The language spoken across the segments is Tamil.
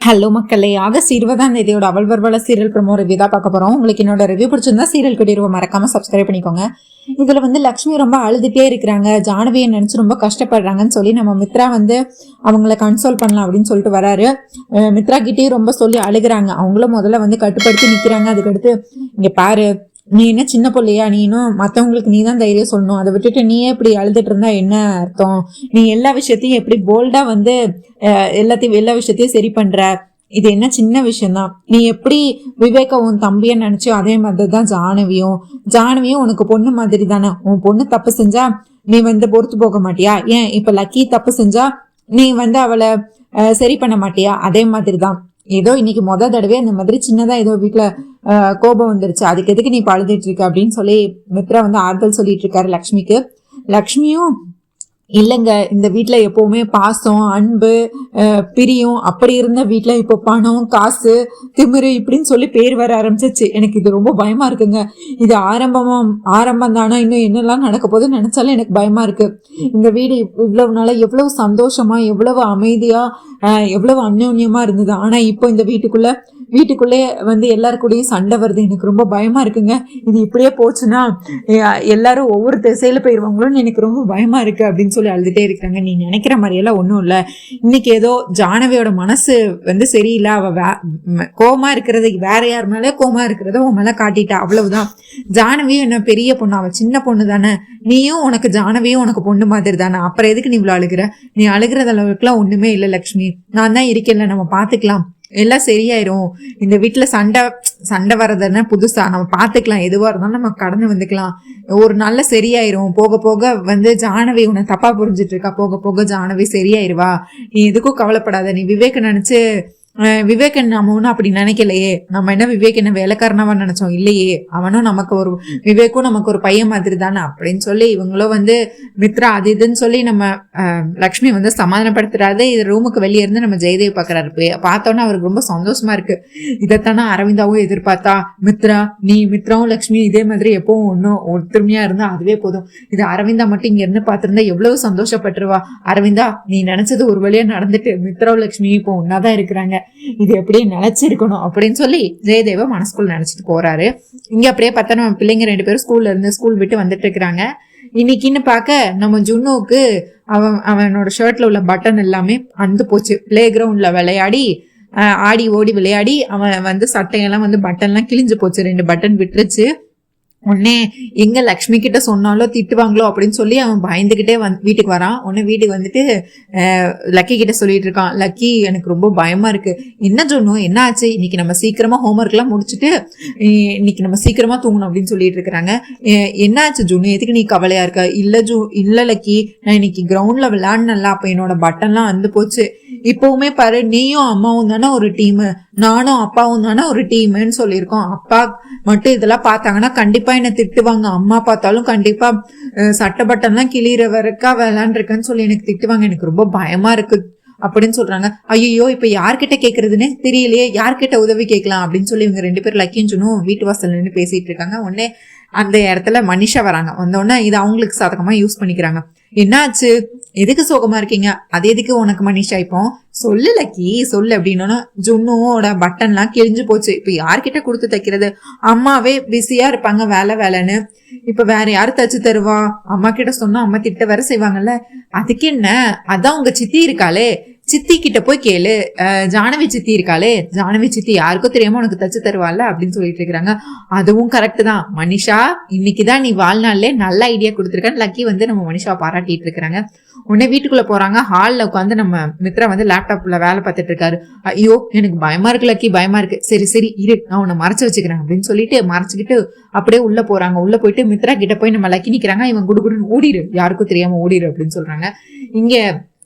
ஹலோ மக்களே, ஆகஸ்ட் 20 அவள் வர்வல சீரியல் ப்ரோமோ ரிவ்யூ தான் பார்க்க போறோம். உங்களுக்கு என்னோட ரிவ்யூ பிடிச்சிருந்தா சீரியல் கட்டிடுவோம், மறக்காம சப்ஸ்கிரைப் பண்ணிக்கோங்க. இதுல லக்ஷ்மி ரொம்ப அழுதுட்டே இருக்கிறாங்க, ஜானவியை நினைச்சு ரொம்ப கஷ்டப்படுறாங்கன்னு சொல்லி நம்ம மித்ரா அவங்கள கன்சோல் பண்ணலாம் அப்படின்னு சொல்லிட்டு வராரு. மித்ரா கிட்டேயும் ரொம்ப சொல்லி அழுகுறாங்க. அவங்களும் முதல்ல கட்டுப்படுத்தி நிக்கிறாங்க. அதுக்கடுத்து இங்க பாரு, நீ என்ன சின்ன பிள்ளையா, நீ இன்னும் மற்றவங்களுக்கு நீ தான் தைரியம் சொல்லணும், அதை விட்டுட்டு நீயே இப்படி அழுதுட்டு இருந்தா என்ன அர்த்தம்? நீ எல்லா விஷயத்தையும் எப்படி போல்டா எல்லா விஷயத்தையும் சரி பண்ற, இது என்ன சின்ன விஷயம்தான். நீ எப்படி விவேக உன் தம்பிய நினைச்சோ அதே மாதிரிதான் ஜானவியும் உனக்கு பொண்ணு மாதிரி தானே. உன் பொண்ணு தப்பு செஞ்சா நீ பொறுத்து போக மாட்டியா? ஏன் இப்ப லக்கி தப்பு செஞ்சா நீ அவளை சரி பண்ண மாட்டியா? அதே மாதிரிதான். ஏதோ இன்னைக்கு தடவை அந்த மாதிரி சின்னதா ஏதோ வீட்டுல கோபம் வந்துருச்சு, அதுக்கு எதுக்கு நீ பழுதுட்டு இருக்க அப்படின்னு சொல்லி மித்ரா ஆறுதல் சொல்லிட்டு இருக்காரு லக்ஷ்மிக்கு. லக்ஷ்மியும் இல்லைங்க, இந்த வீட்டுல எப்பவுமே பாசம் அன்பு பிரியும் அப்படி இருந்த வீட்டுல இப்போ பணம் காசு திமிரு இப்படின்னு சொல்லி பேர் வர ஆரம்பிச்சிச்சு. எனக்கு இது ரொம்ப பயமா இருக்குங்க. இது ஆரம்பம் தானா, இன்னும் என்னெல்லாம் நடக்க போகுதுன்னு நினைச்சாலும் எனக்கு பயமா இருக்கு. இந்த வீடு இவ்வளவு நாளா எவ்வளவு சந்தோஷமா எவ்வளவு அமைதியா எவ்வளவு அந்யோன்யமா இருந்தது. ஆனா இப்போ இந்த வீட்டுக்குள்ளே எல்லாருக்கூடயும் சண்டை வருது. எனக்கு ரொம்ப பயமா இருக்குங்க. இது இப்படியே போச்சுன்னா எல்லாரும் ஒவ்வொரு திசையில போயிருவாங்களோன்னு எனக்கு ரொம்ப பயமா இருக்கு அப்படின்னு சொல்லி அழுதுட்டே இருக்கிறாங்க. நீ நினைக்கிற மாதிரியெல்லாம் ஒன்றும் இல்லை. இன்னைக்கு ஏதோ ஜானவியோட மனசு சரியில்லை. அவ கோமா இருக்கிறது வேற யார் மேலே கோமா இருக்கிறத உன் மேல காட்டிட்டா, அவ்வளவுதான். ஜானவியும் என்ன பெரிய பொண்ணு, அவ சின்ன பொண்ணு தானே. நீயும் உனக்கு ஜானவியும் உனக்கு பொண்ணு மாதிரி தானே. அப்புறம் எதுக்கு நீ இவ்வளவு அழுகிற? நீ அழுகிறது அளவுக்குலாம் ஒண்ணுமே இல்லை லக்ஷ்மி. நான் தான் இருக்கேன்ல, நம்ம பாத்துக்கலாம், எல்லாம் சரியாயிரும். இந்த வீட்டுல சண்டை வர்றதுன்னா புதுசா, நம்ம பாத்துக்கலாம், எதுவா இருந்தாலும் நம்ம கடந்து வந்துக்கலாம். ஒரு நாள்ல சரியாயிரும். போக போக ஜானவி உன்னை தப்பா புரிஞ்சிட்டு இருக்கா, போக போக ஜானவி சரியாயிருவா. நீ எதுக்கும் கவலைப்படாத. நீ விவேக நினைச்சு விவேகன் நம்ம ஒன்றும் அப்படி நினைக்கலையே. நம்ம என்ன விவேக் என்ன வேலைக்காரனாவா நினைச்சோம்? இல்லையே, அவனும் விவேக்கும் நமக்கு ஒரு பையன் மாதிரி தானே அப்படின்னு சொல்லி இவங்களும் மித்ரா அது இதுன்னு சொல்லி நம்ம லக்ஷ்மி சமாதானப்படுத்துறாரு. இது ரூமுக்கு வெளியே இருந்து நம்ம ஜெயதேவ் பாக்குறாரு. பார்த்தோன்னா அவருக்கு ரொம்ப சந்தோஷமா இருக்கு. இதைத்தானே அரவிந்தாவும் எதிர்பார்த்தா. மித்ராவும் லக்ஷ்மி இதே மாதிரி எப்பவும் ஒன்னும் ஒற்றுமையா இருந்தா அதுவே போதும். இது அரவிந்தா மட்டும் இங்க இருந்து பாத்திருந்தா எவ்வளவு சந்தோஷப்பட்டுருவா. அரவிந்தா, நீ நினைச்சது ஒரு வழியா நடந்துட்டு மித்ராவும் லக்ஷ்மி இப்போ ஒன்னாதான் இருக்கிறாங்க. இது எப்படியே நினைச்சிருக்கணும் அப்படின்னு சொல்லி ஜெயதேவ மனசுக்குள்ள நினைச்சிட்டு போறாரு. இங்க அப்படியே பார்த்தா நம்ம பிள்ளைங்க 2 பேரும் ஸ்கூல் விட்டு வந்துட்டு இருக்கிறாங்க. இன்னைக்குன்னு பார்க்க நம்ம ஜுன்னுக்கு அவனோட ஷர்ட்ல உள்ள பட்டன் எல்லாமே அந்து போச்சு. பிளே கிரவுண்ட்ல விளையாடி ஆடி ஓடி விளையாடி அவன் சட்டையெல்லாம் பட்டன்லாம் கிழிஞ்சு போச்சு. 2 பட்டன் விட்டுருச்சு. உடனே எங்க லக்ஷ்மி கிட்ட சொன்னாலும் திட்டுவாங்களோ அப்படின்னு சொல்லி அவன் பயந்துகிட்டே வீட்டுக்கு வரான். உடனே வீட்டுக்கு லக்கி கிட்ட சொல்லிட்டு இருக்கான், லக்கி எனக்கு ரொம்ப பயமா இருக்கு. என்ன சொன்னோம், என்ன ஆச்சு? இன்னைக்கு நம்ம சீக்கிரமா ஹோம்ஒர்க் எல்லாம் முடிச்சுட்டு இன்னைக்கு நம்ம சீக்கிரமா தூங்கணும் அப்படின்னு சொல்லிட்டு இருக்கிறாங்க. என்ன ஆச்சு ஜுன்னு, எதுக்கு நீ கவலையா இருக்க? இல்ல லக்கி, நான் இன்னைக்கு கிரவுண்ட்ல விளையாடுனல, அப்ப என்னோட பட்டன்லாம் வந்து போச்சு. இப்பவுமே பாரு, நீயும் அம்மாவும் தானே ஒரு டீம், நானும் அப்பாவும் தானே ஒரு டீம்னு சொல்லியிருக்கோம். அப்பா மட்டும் இதெல்லாம் பார்த்தாங்கன்னா கண்டிப்பா என்ன திட்டுவாங்க. அம்மா பார்த்தாலும் கண்டிப்பா சட்டை பட்டன்லாம் கிளியிற வரைக்கும் விளையாண்டுருக்கேன்னு சொல்லி எனக்கு திட்டுவாங்க. எனக்கு ரொம்ப பயமா இருக்கு அப்படின்னு சொல்றாங்க. ஐயோ, இப்ப யார்கிட்ட கேக்குறதுன்னு தெரியலையே, யார்கிட்ட உதவி கேட்கலாம் அப்படின்னு சொல்லி இவங்க 2 பேரும் லக்கியும் சொன்னும் வீட்டு வாசல் நின்று பேசிட்டு இருக்காங்க. உடனே அந்த இடத்துல மனிஷா வராங்க. வந்தோடனே இது அவங்களுக்கு சாதகமா யூஸ் பண்ணிக்கிறாங்க. என்னாச்சு, எதுக்கு சோகமா இருக்கீங்க? அது எதுக்கு உனக்கு மனிஷா? இப்போ சொல்லு லக்கி, சொல்லு அப்படின்னா ஜுன்னுவோட பட்டன்லாம் கிழிஞ்சு போச்சு. இப்ப யார்கிட்ட கொடுத்து தைக்கிறது? அம்மாவே பிஸியா இருப்பாங்க வேலைன்னு. இப்ப வேற யாரு தச்சு தருவா? அம்மா கிட்ட சொன்னா அம்மா திட்ட வேற செய்வாங்கல்ல. அதுக்கு என்ன, அதான் உங்க சித்தி இருக்காளே, சித்தி கிட்ட போய் கேளு. ஜானவி சித்தி இருக்காளே, ஜானவி சித்தி யாருக்கும் தெரியாம உனக்கு தச்சு தருவாள்ல அப்படின்னு சொல்லிட்டு இருக்கிறாங்க. அதுவும் கரெக்ட் தான் மனிஷா, இன்னைக்குதான் நீ வாழ்நாள்ல நல்ல ஐடியா கொடுத்துருக்கேன்னு லக்கி நம்ம மனிஷா பாராட்டிட்டு இருக்கிறாங்க. உடனே வீட்டுக்குள்ள போறாங்க. ஹால்ல உட்காந்து நம்ம மித்ரா லேப்டாப்ல வேலை பார்த்துட்டு இருக்காரு. ஐயோ, எனக்கு பயமா இருக்கு லக்கி, பயமா இருக்கு. சரி இரு, நான் உன்னை மறைச்சு வச்சுக்கிறேன் அப்படின்னு சொல்லிட்டு மறைச்சுக்கிட்டு அப்படியே உள்ள போறாங்க. உள்ள போயிட்டு மித்ரா கிட்ட போய் நம்ம லக்கி நிக்கிறாங்க. இவன் குடுகுடுன்னு ஓடிடு, யாருக்கும் தெரியாம ஓடிடு அப்படின்னு சொல்றாங்க. இங்க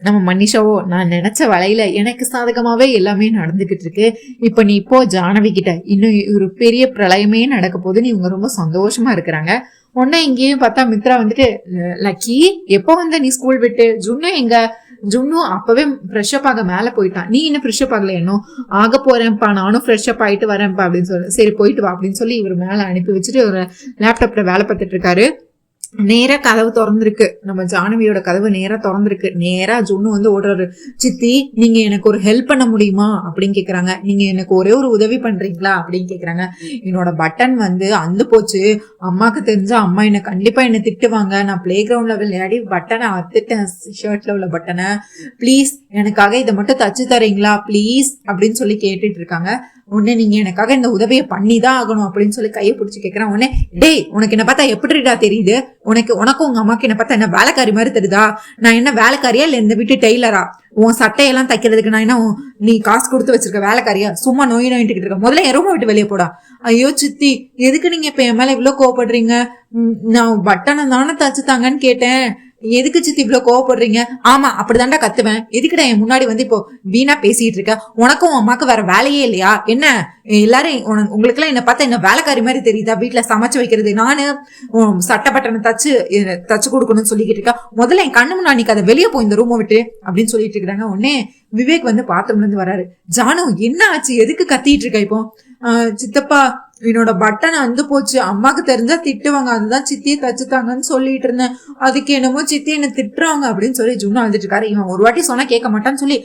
நம்ம மனிஷாவோ, நான் நினைச்ச வலையில எனக்கு சாதகமாவே எல்லாமே நடந்துகிட்டு இருக்கு. இப்ப நீ இப்போ ஜானவி கிட்ட இன்னும் ஒரு பெரிய பிரளயமே நடக்க போகுது, நீ இவங்க ரொம்ப சந்தோஷமா இருக்கிறாங்க. உடனே இங்கேயும் பார்த்தா மித்ரா லக்கி எப்போ நீ ஸ்கூல் விட்டு? ஜுன்னு அப்பவே ஃப்ரெஷ்அப் ஆக மேல போயிட்டான். நீ இன்னும் ஃப்ரெஷ்அப் ஆகல? இன்னும் ஆக போறேன்ப்பா, நானும் ஃப்ரெஷ்அப் ஆயிட்டு வரேன்ப்பா அப்படின்னு சொல்லி, சரி போயிட்டு வா அப்படின்னு சொல்லி இவர் மேல அனுப்பி வச்சுட்டு ஒரு லேப்டாப்ல வேலை பார்த்துட்டு இருக்காரு. நேரா கதவு திறந்திருக்கு, நம்ம ஜானவியோட கதவு நேரா திறந்திருக்கு. நேரா ஜுன்னு வந்து ஓடுறாரு. சித்தி நீங்க எனக்கு ஒரு ஹெல்ப் பண்ண முடியுமா அப்படின்னு கேக்குறாங்க. நீங்க எனக்கு ஒரே ஒரு உதவி பண்றீங்களா அப்படின்னு கேக்குறாங்க. என்னோட பட்டன் வந்து அந்து போச்சு, அம்மாக்கு தெரிஞ்சா அம்மா என்ன கண்டிப்பா என்ன திட்டுவாங்க. நான் பிளே கிரவுண்ட்ல விளையாடி பட்டனை அத்துட்டேன், ஷர்ட்ல உள்ள பட்டனை. ப்ளீஸ் எனக்காக இதை மட்டும் தச்சு தரீங்களா ப்ளீஸ் அப்படின்னு சொல்லி கேட்டுட்டு இருக்காங்க. உடனே நீங்க எனக்காக இந்த உதவியை பண்ணிதான் ஆகணும் அப்படின்னு சொல்லி கையை பிடிச்சி கேட்கறான். உடனே டேய் உனக்கு என்ன பார்த்தா எப்படிடா தெரியுது, உனக்கும் உங்க அம்மாக்கு என்ன பார்த்தா என்ன வேலைக்காரி மாதிரி தெரியுதா? நான் என்ன வேலைக்காரியா இல்ல இந்த வீட்டு டெய்லரா? உன் சட்டையெல்லாம் தைக்கிறதுக்கு நான் என்ன நீ காசு கொடுத்து வச்சிருக்க வேலைக்காரியா? சும்மா நோயிட்டு இருக்க. முதல்ல என் ரூமை விட்டு வெளியே போடா. ஐயோ சித்தி எதுக்கு நீங்க இப்ப என் மேல இவ்வளவு கோவப்படுறீங்க? நான் பட்டனை தானே தச்சு தாங்கன்னு கேட்டேன், எதுக்கு சித்தி இவ்வளவு கோவப்படுறீங்க? ஆமா அப்படிதான்டா கத்துவேன், எதுக்குடா என் முன்னாடி வந்து இப்போ வீணா பேசிட்டு இருக்க? உனக்கும் அம்மாக்கு வேற வேலையே இல்லையா என்ன? எல்லாரும் உங்களுக்கு எல்லாம் என்ன பார்த்தா என்ன வேலைக்காரி மாதிரி தெரியுதா? வீட்டுல சமைச்சு வைக்கிறது நானு சட்டை பட்டனை தச்சு கொடுக்கணும்னு சொல்லிக்கிட்டு இருக்கா. முதல்ல என் கண்ணு முன்னாடி அதை வெளியே போய் இந்த ரூமை விட்டு அப்படின்னு சொல்லிட்டு இருக்காங்க. உடனே விவேக் வந்து பாத்ரூம்ல இருந்து வராரு. ஜானு என்ன ஆச்சு, எதுக்கு கத்திட்டு இருக்க இப்போ? சித்தப்பா என்னோட பட்டன் அந்து போச்சு, அம்மாக்கு தெரிஞ்சா திட்டுவாங்க, அதுதான் சித்தியை தச்சுத்தாங்கன்னு சொல்லிட்டு இருந்தேன், அதுக்கு என்னமோ சித்தி என்ன திட்டுறாங்க அப்படின்னு சொல்லி ஜுன்னு அழுதுட்டு இருக்காரு. இவன் ஒரு வாட்டி சொன்னா கேட்க மாட்டான்னு சொல்லி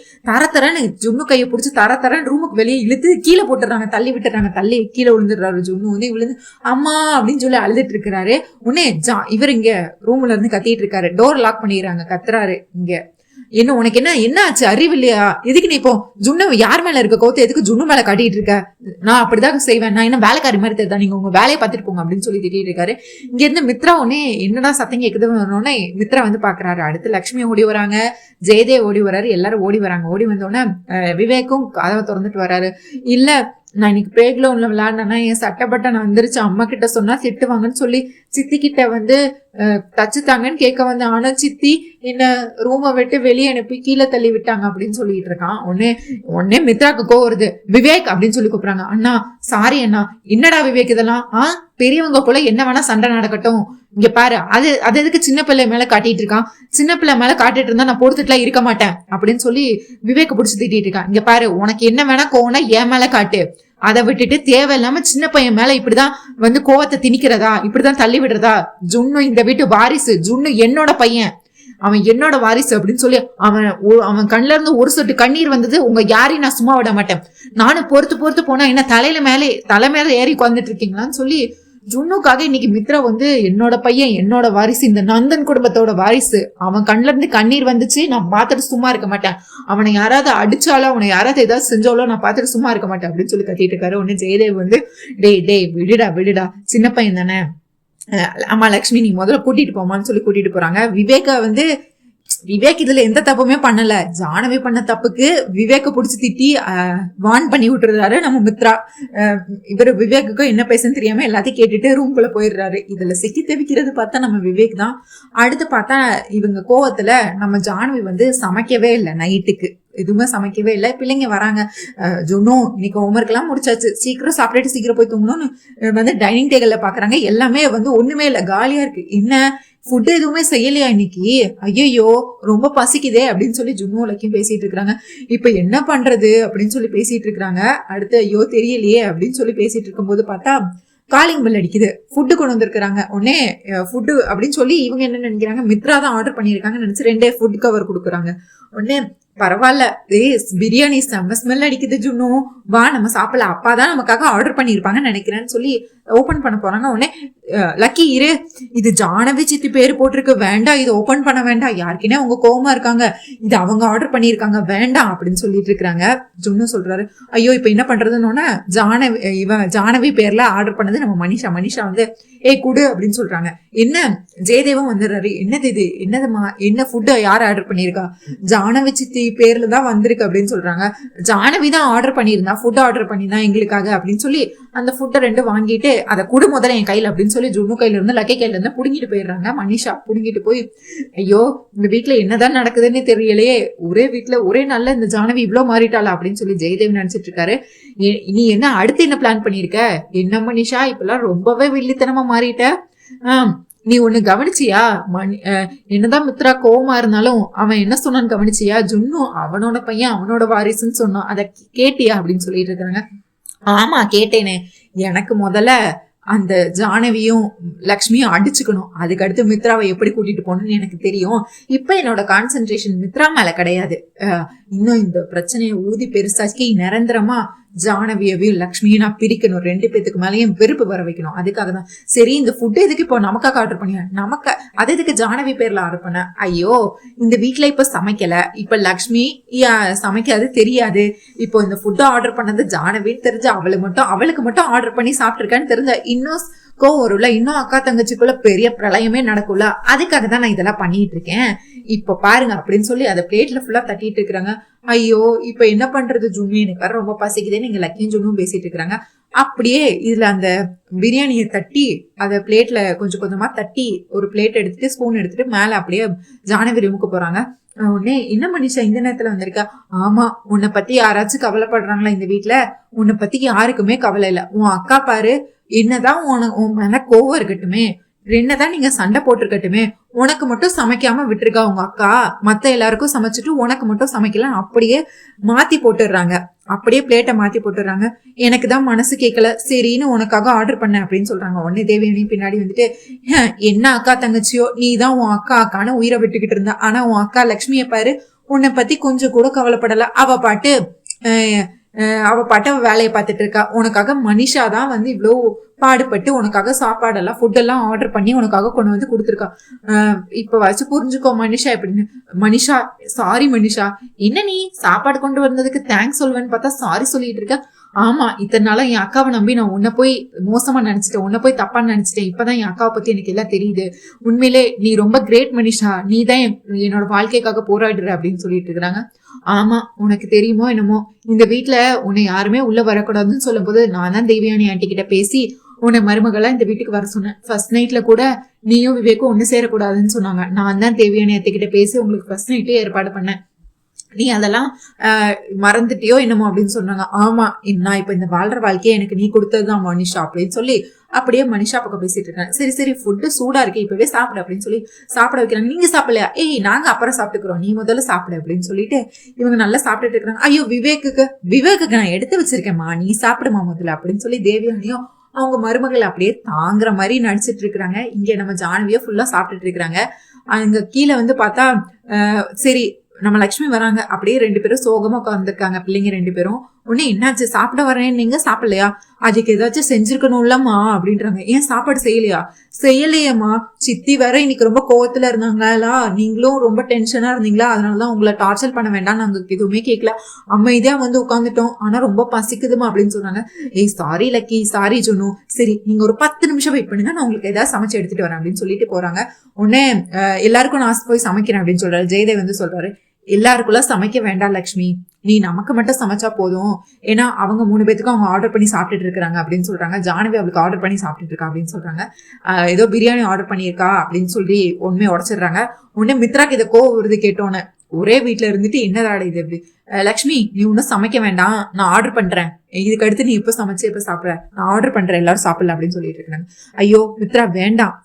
தரன்னு ஜுன்னு கையை பிடிச்சி தரன்னு ரூமுக்கு வெளியே இழுத்து கீழே போட்டுறாங்க, தள்ளி விட்டுறாங்க. தள்ளி கீழே விழுந்துடுறாரு. ஜுன்னு வந்து விழுந்து அம்மா அப்படின்னு சொல்லி அழுதுட்டு இருக்கிறாரு. உடனே இவர் இங்க ரூம்ல இருந்து கத்திட்டு இருக்காரு. டோர் லாக் பண்ணிடுறாங்க. கத்துறாரு. இங்க என்ன உனக்கு என்ன ஆச்சு, அறிவு இல்லையா? எதுக்கு நீ இப்போ ஜுன்னு யார் மேல இருக்க கோத்து எதுக்கு ஜுன்னு மேல காட்டிட்டு இருக்க? நான் அப்படிதான் செய்வேன், நான் என்ன வேலைக்காரி மாதிரி தெரியுதா? நீங்க உங்க வேலையை பார்த்துட்டு போங்க அப்படின்னு சொல்லி திட்டிட்டு இருக்காரு. இங்க இருந்து மித்ரா உடனே என்னடா சத்தம் கேக்குதுன்னு மித்ரா வந்து பாக்குறாரு. அடுத்து லட்சுமி ஓடி வராங்க, ஜெயதேவ் ஓடி வராரு, எல்லாரும் ஓடி வராங்க. ஓடி வந்தோடனே விவேக்கும் கதவை திறந்துட்டு வராரு. இல்ல நான் இன்னைக்கு பிளே கிரவுண்ட்ல விளையாடினா என் சட்டப்பட்ட நான் வந்துருச்சு, அம்மா கிட்ட சொன்னா திட்டுவாங்கன்னு சொல்லி சித்தி கிட்ட வந்து தச்சுத்தாங்கன்னு கேட்க வந்தேன். ஆனா சித்தி என்ன ரூமை விட்டு வெளியே அனுப்பி கீழே தள்ளி விட்டாங்க அப்படின்னு சொல்லிட்டு இருக்கான். உடனே மித்ராக்கு கோவருது. விவேக் அப்படின்னு சொல்லி கூப்பிடுறாங்க. அண்ணா சாரி அண்ணா. என்னடா விவேக் இதெல்லாம்? பெரியவங்க போல என்ன வேணா சண்டை நடக்கட்டும், இங்க பாரு அது எதுக்கு சின்ன பிள்ளை மேல காட்டிட்டு இருக்கான்? சின்ன பிள்ளை மேல காட்டிட்டு இருந்தா நான் பொறுத்துட்டுலாம் இருக்க மாட்டேன் அப்படின்னு சொல்லி விவேக்க பிடிச்சி திட்டிட்டு இருக்கான். இங்க பாரு உனக்கு என்ன வேணா கோவம்னா என் மேல காட்டு, அதை விட்டுட்டு தேவையில்லாம சின்ன பையன் மேல இப்படிதான் வந்து கோவத்தை திணிக்கிறதா, இப்படிதான் தள்ளி விடுறதா? ஜுன்னு இந்த வீட்டு வாரிசு, ஜுன்னு என்னோட பையன், அவன் என்னோட வாரிசு அப்படின்னு சொல்லி அவன் கண்ணுல இருந்து ஒரு சொட்டு கண்ணீர் வந்தது. உங்க யாரையும் நான் சும்மா விட மாட்டேன், நானும் பொறுத்து போனா என்ன தலை மேல ஏறி உட்காந்துட்டு இருக்கீங்களான்னு சொல்லி ஜுன்னுக்காக இன்னைக்கு மித்ரா வந்து என்னோட பையன், என்னோட வாரிசு, இந்த நந்தன் குடும்பத்தோட வாரிசு, அவன் கண்ணுல இருந்து கண்ணீர் வந்துச்சு, நான் பார்த்துட்டு சும்மா இருக்க மாட்டேன், அவனை யாராவது அடிச்சாலோ அவனை யாராவது ஏதாவது செஞ்சாலோ நான் பார்த்துட்டு சும்மா இருக்க மாட்டேன் அப்படின்னு சொல்லி கத்திட்டு இருக்காரு. உடனே ஜெயதேவ் வந்து டேய் விடுடா சின்ன பையன் தானே, ஆமா லட்சுமி நீ முதல்ல கூட்டிட்டு போமான்னு சொல்லி கூட்டிட்டு போறாங்க. விவேக் இதுல எந்த தப்புமே பண்ணல, ஜானவி பண்ண தப்புக்கு விவேக்க புடிச்சு திட்டி வான் பண்ணி விட்டுறாரு நம்ம மித்ரா. இவரு விவேக்குக்கும் என்ன பேசுன்னு தெரியாம எல்லாத்தையும் கேட்டுட்டு ரூம்குள்ள போயிடுறாரு. இதுல சிக்கி தவிக்கிறது பார்த்தா நம்ம விவேக் தான். அடுத்து பார்த்தா இவங்க கோவத்துல நம்ம ஜானவி வந்து சமைக்கவே இல்லை, நைட்டுக்கு எதுவுமே சமைக்கவே இல்லை. பிள்ளைங்க வராங்க, ஜுன்னு இன்னைக்கு ஹோம்ஒர்க் எல்லாம் முடிச்சாச்சு, சீக்கிரம் சாப்பிட்டுட்டு சீக்கிரம் போய் தூங்கணும்னு வந்து டைனிங் டேபிள்ல பாக்குறாங்க. எல்லாமே வந்து ஒண்ணுமே இல்லை, காலியா இருக்கு. என்ன ஃபுட் எதுவுமே செய்யலையா இன்னைக்கு? ஐயோ ரொம்ப பசிக்குதே அப்படின்னு சொல்லி ஜுன்னு இலக்கியம் பேசிட்டு இருக்காங்க. இப்ப என்ன பண்றது அப்படின்னு சொல்லி பேசிட்டு இருக்காங்க. அடுத்து ஐயோ தெரியலையே அப்படின்னு சொல்லி பேசிட்டு இருக்கும்போது பார்த்தா காலிங் பெல் அடிக்குது. ஃபுட்டு கொண்டு வந்திருக்கிறாங்க. உடனே ஃபுட்டு அப்படின்னு சொல்லி இவங்க என்ன நினைக்கிறாங்க, மித்ரா தான் ஆர்டர் பண்ணியிருக்காங்கன்னு நினைச்சு 2 ஃபுட் கவர் கொடுக்குறாங்க. உடனே பரவாயில்ல பிரியாணி செம்ம ஸ்மெல் அடிக்குது ஜுன்னு, வா நம்ம சாப்பிடலாம், அப்பா தான் நமக்காக ஆர்டர் பண்ணியிருப்பாங்கன்னு நினைக்கிறேன்னு சொல்லி ஓபன் பண்ண போறாங்க. உடனே லக்கி இரு, இது ஜானவி சித்தி பேரு போட்டிருக்கு, வேண்டாம் இது ஓபன் பண்ண வேண்டாம், யாருக்குன்னே அவங்க கோவமா இருக்காங்க, இது அவங்க ஆர்டர் பண்ணியிருக்காங்க வேண்டாம் அப்படின்னு சொல்லிட்டு இருக்காங்க. ஜுன்னு சொல்றாரு ஐயோ இப்ப என்ன பண்றதுன்னு. ஜானவி பேர்ல ஆர்டர் பண்ணது நம்ம மனிஷா வந்து குடு அப்படின்னு சொல்றாங்க. என்ன ஜெயதேவம் வந்துடுறாரு. என்னது இது, என்னதுமா என்ன ஃபுட்டு யார் ஆர்டர் பண்ணியிருக்கா? ஜானவி சித்தி பேர்ல தான் வந்திருக்கு அப்படின்னு சொல்றாங்க. ஜானவி தான் ஆர்டர் பண்ணியிருந்தா, ஃபுட் ஆர்டர் பண்ணிதான் எங்களுக்காக அப்படின்னு சொல்லி அந்த ஃபுட்டை 2 வாங்கிட்டு அதை குடு முதல்ல என் கையில அப்படின்னு சொல்லி ஜுன்னு கையில இருந்து லக்கி கையில இருந்து புடுங்கிட்டு போயிடுறாங்க. மனிஷா புடுங்கிட்டு போய் ஐயோ இந்த வீட்டுல என்னதான் நடக்குதுன்னு தெரியலையே, ஒரே வீட்டுல ஒரே நாள்ல இந்த ஜானவி இவ்வளவு மாறிட்டாளா அப்படின்னு சொல்லி ஜெயதேவ் நினைச்சிட்டு இருக்காரு. நீ என்ன அடுத்து என்ன பிளான் பண்ணிருக்க? என்ன மனிஷா இப்பெல்லாம் ரொம்பவே வில்லித்தனமா மாறிட்ட. நீ ஒண்ணு கவனிச்சியா? என்னதான் மித்ரா கோவமா இருந்தாலும் அவன் என்ன சொன்னான்னு கவனிச்சியா? ஜுன்னு அவனோட பையன் அவனோட வாரிசுன்னு சொன்னான், அதை கேட்டியா அப்படின்னு சொல்லிட்டு இருக்காங்க. ஆமா கேட்டேனே, எனக்கு முதல்ல அந்த ஜானவியும் லக்ஷ்மியும் அடிச்சுக்கணும். அதுக்கடுத்து மித்ராவை எப்படி கூட்டிட்டு போகணும்னு எனக்கு தெரியும். இப்ப என்னோட கான்சென்ட்ரேஷன் மித்ரா மேல கிடையாது. இன்னும் இந்த பிரச்சனையை ஊதி பெருசாக்கி நிரந்தரமா ஜானவியவையும் லக்ஷ்மியும் நான் பிரிக்கணும். 2 பேத்துக்கு மேலேயும் வெறுப்பு வர வைக்கணும். அதுக்காக தான் சரி இந்த ஃபுட் எதுக்கு இப்போ நமக்காக ஆர்டர் பண்ணியா, நமக்கு அது எதுக்கு ஜானவி பேர்ல ஆர்டர் பண்ண. ஐயோ இந்த வீட்டுல இப்ப சமைக்கல, இப்ப லக்ஷ்மி சமைக்காது தெரியாது. இப்போ இந்த ஃபுட் ஆர்டர் பண்ணது ஜானவின்னு தெரிஞ்சு அவளுக்கு மட்டும் ஆர்டர் பண்ணி சாப்பிட்டுருக்கேன்னு தெரிஞ்ச இன்னும் வரும்ல, இன்னும் அக்கா தங்கச்சிக்குள்ள பெரிய பிரளயமே நடக்கும்ல. அதுக்காக தான் நான் இதெல்லாம் பண்ணிட்டு இருக்கேன். இப்ப பாருங்க அப்படின்னு சொல்லி அதை பிளேட்ல ஃபுல்லா தட்டிட்டு இருக்கிறாங்க. ஐயோ இப்ப என்ன பண்றது ஜுன்னு, எனக்கு வேற ரொம்ப பசிக்குதே, நீங்க லக்கியும் ஜுன்னும் பேசிட்டு இருக்கிறாங்க. அப்படியே இதுல அந்த பிரியாணியை தட்டி அதை பிளேட்ல கொஞ்சம் கொஞ்சமா தட்டி ஒரு பிளேட் எடுத்துட்டு ஸ்பூன் எடுத்துட்டு மேல அப்படியே ஜானவி ரூமுக்கு போறாங்க. உடனே என்ன மனுஷா இந்த நேரத்துல வந்திருக்கா. ஆமா உன்னை பத்தி யாராச்சும் கவலைப்படுறாங்களா இந்த வீட்டுல, உன்னை பத்தி யாருக்குமே கவலை இல்ல. உன் அக்கா பாரு என்னதான் உன் மேல கோவம் இருக்கட்டுமே, என்னதான் நீங்க சண்டை போட்டிருக்கட்டுமே, உனக்கு மட்டும் சமைக்காம விட்டுருக்கா உங்க அக்கா, மத்த எல்லாருக்கும் சமைச்சிட்டு உனக்கு மட்டும் சமைக்கல அப்படியே மாத்தி போட்டுடுறாங்க. அப்படியே பிளேட்டை மாத்தி போட்டுடுறாங்க. எனக்கு தான் மனசு கேட்கல, சரின்னு உனக்காக ஆர்டர் பண்ண அப்படின்னு சொல்றாங்க. உடனே தேவயானி பின்னாடி வந்துட்டு என்ன அக்கா தங்கச்சியோ, நீ தான் உன் அக்கா அக்கான்னு உயிரை விட்டுக்கிட்டு இருந்தா, ஆனா உன் அக்கா லக்ஷ்மிய பாரு உன்னை பத்தி கொஞ்சம் கூட கவலைப்படல. அவ பாட்டு வேலையை பார்த்துட்டு இருக்கா. உனக்காக மனிஷா தான் வந்து இவ்வளவு பாடுபட்டு உனக்காக சாப்பாடெல்லாம் ஃபுட்டெல்லாம் ஆர்டர் பண்ணி உனக்காக கொண்டு வந்து கொடுத்துருக்கா. இப்ப வச்சு புரிஞ்சுக்கோ மனிஷா எப்படின்னு. மனிஷா சாரி மனிஷா, என்ன நீ சாப்பாடு கொண்டு வந்ததுக்கு தேங்க்ஸ் சொல்வேன்னு பார்த்தா சாரி சொல்லிட்டு இருக்க. ஆமா இத்தனை நாளா என் அக்காவை நம்பி நான் உன்னை போய் மோசமா நினைச்சிட்டேன், உன்னை போய் தப்பா நினைச்சிட்டேன். இப்பதான் என் அக்காவை பத்தி எனக்கு எல்லாம் தெரியுது. உண்மையிலே நீ ரொம்ப கிரேட் மனிஷா, நீ தான் என்னோட வாழ்க்கைக்காக போராடுற அப்படின்னு சொல்லிட்டு இருக்கிறாங்க. ஆமா உனக்கு தெரியுமோ என்னமோ இந்த வீட்டுல உன்னை யாருமே உள்ள வரக்கூடாதுன்னு சொல்லும் போது நான் தான் தேவயானி ஆண்டி கிட்ட பேசி உன்னை மருமகளா இந்த வீட்டுக்கு வர சொன்னேன். ஃபர்ஸ்ட் நைட்ல கூட நீயும் விவேக்கும் ஒண்ணு சேரக்கூடாதுன்னு சொன்னாங்க. நான் தான் தேவயானி அத்தை கிட்ட பேசி உங்களுக்கு ஃபர்ஸ்ட் நைட்டே ஏற்பாடு பண்ணேன். நீ அதெல்லாம் மறந்துட்டியோ என்னமோ அப்படின்னு சொன்னாங்க. ஆமா நான் இப்ப இந்த வாழ்ற வாழ்க்கையை எனக்கு நீ கொடுத்ததுதான் மனிஷா அப்படின்னு சொல்லி அப்படியே மனிஷா பக்கம் பேசிட்டு இருக்காங்க. சரி சரி ஃபுட்டு சூடா இருக்கு இப்பவே சாப்பிடு அப்படின்னு சொல்லி சாப்பிட வைக்கிறாங்க. நீங்க சாப்பிடலையா, ஏய் நாங்க அப்புறம் சாப்பிட்டுக்கிறோம், நீ முதல்ல சாப்பிடு அப்படின்னு சொல்லிட்டு இவங்க நல்லா சாப்பிட்டுட்டு இருக்காங்க. ஐயோ விவேக்குக்கு நான் எடுத்து வச்சிருக்கேன்மா, நீ சாப்பிடுமா முதல்ல அப்படின்னு சொல்லி தேவயானியும் அவங்க மருமகள் அப்படியே தாங்குற மாதிரி நடிச்சிட்டு இருக்கிறாங்க. இங்க நம்ம ஜானவியா ஃபுல்லா சாப்பிட்டுட்டு இருக்கிறாங்க. அங்க கீழே வந்து பார்த்தா சரி நம்ம லட்சுமி வராங்க. அப்படியே 2 பேரும் சோகமா உட்காந்துருக்காங்க பிள்ளைங்க 2 பேரும். உடனே என்னாச்சு சாப்பிட வரேன் நீங்க சாப்பிடலையா, அதுக்கு ஏதாச்சும் செஞ்சிருக்கணும்லம்மா அப்படின்றாங்க. ஏன் சாப்பாடு செய்யலையம்மா, சித்தி வேற இன்னைக்கு ரொம்ப கோவத்துல இருந்தாங்களா, நீங்களும் ரொம்ப டென்ஷனா இருந்தீங்களா, அதனாலதான் உங்களை டார்ச்சர் பண்ண வேண்டாம், நாங்க எதுவுமே கேட்கல, அமைதியா வந்து உட்காந்துட்டோம், ஆனா ரொம்ப பசிக்குதுமா அப்படின்னு சொன்னாங்க. ஏய் சாரி லக்கி, சாரி ஜுனு, சரி நீங்க ஒரு 10 நிமிஷம் வெயிட் பண்ணுங்க, நான் உங்களுக்கு ஏதாவது சமைச்சு எடுத்துட்டு வரேன் அப்படின்னு சொல்லிட்டு போறாங்க. உடனே எல்லாருக்கும் நான் போய் சமைக்கிறேன் அப்படின்னு சொல்றாரு. ஜெயதேவ் வந்து சொல்றாரு, எல்லாருக்குள்ள சமைக்க வேண்டாம் லக்ஷ்மி, நீ நமக்கு மட்டும் சமைச்சா போதும், ஏன்னா அவங்க 3 பேத்துக்கும் அவங்க ஆர்டர் பண்ணி சாப்பிட்டுட்டு இருக்காங்க அப்படின்னு சொல்றாங்க. ஜானவி அவளுக்கு ஆர்டர் பண்ணி சாப்பிட்டுட்டு இருக்கா அப்படின்னு சொல்றாங்க. ஏதோ பிரியாணி ஆர்டர் பண்ணியிருக்கா அப்படின்னு சொல்லி உண்மையை உடச்சிடுறாங்க. உடனே மித்ராக்கு இதை கோவம் வருது கேட்டோன்னு, ஒரே வீட்டுல இருந்துட்டு என்னதாட இது எப்படி, லக்ஷ்மி நீ ஒன்னும் சமைக்க வேண்டாம், நான் ஆர்டர் பண்றேன், இதுக்கு அடுத்து நீ எப்ப சமைச்சு எப்ப சாப்பிட, நான் ஆர்டர் பண்றேன் எல்லாரும் சாப்பிடலாம் அப்படின்னு சொல்லிட்டு இருக்காங்க. ஐயோ மித்ரா வேண்டாம்,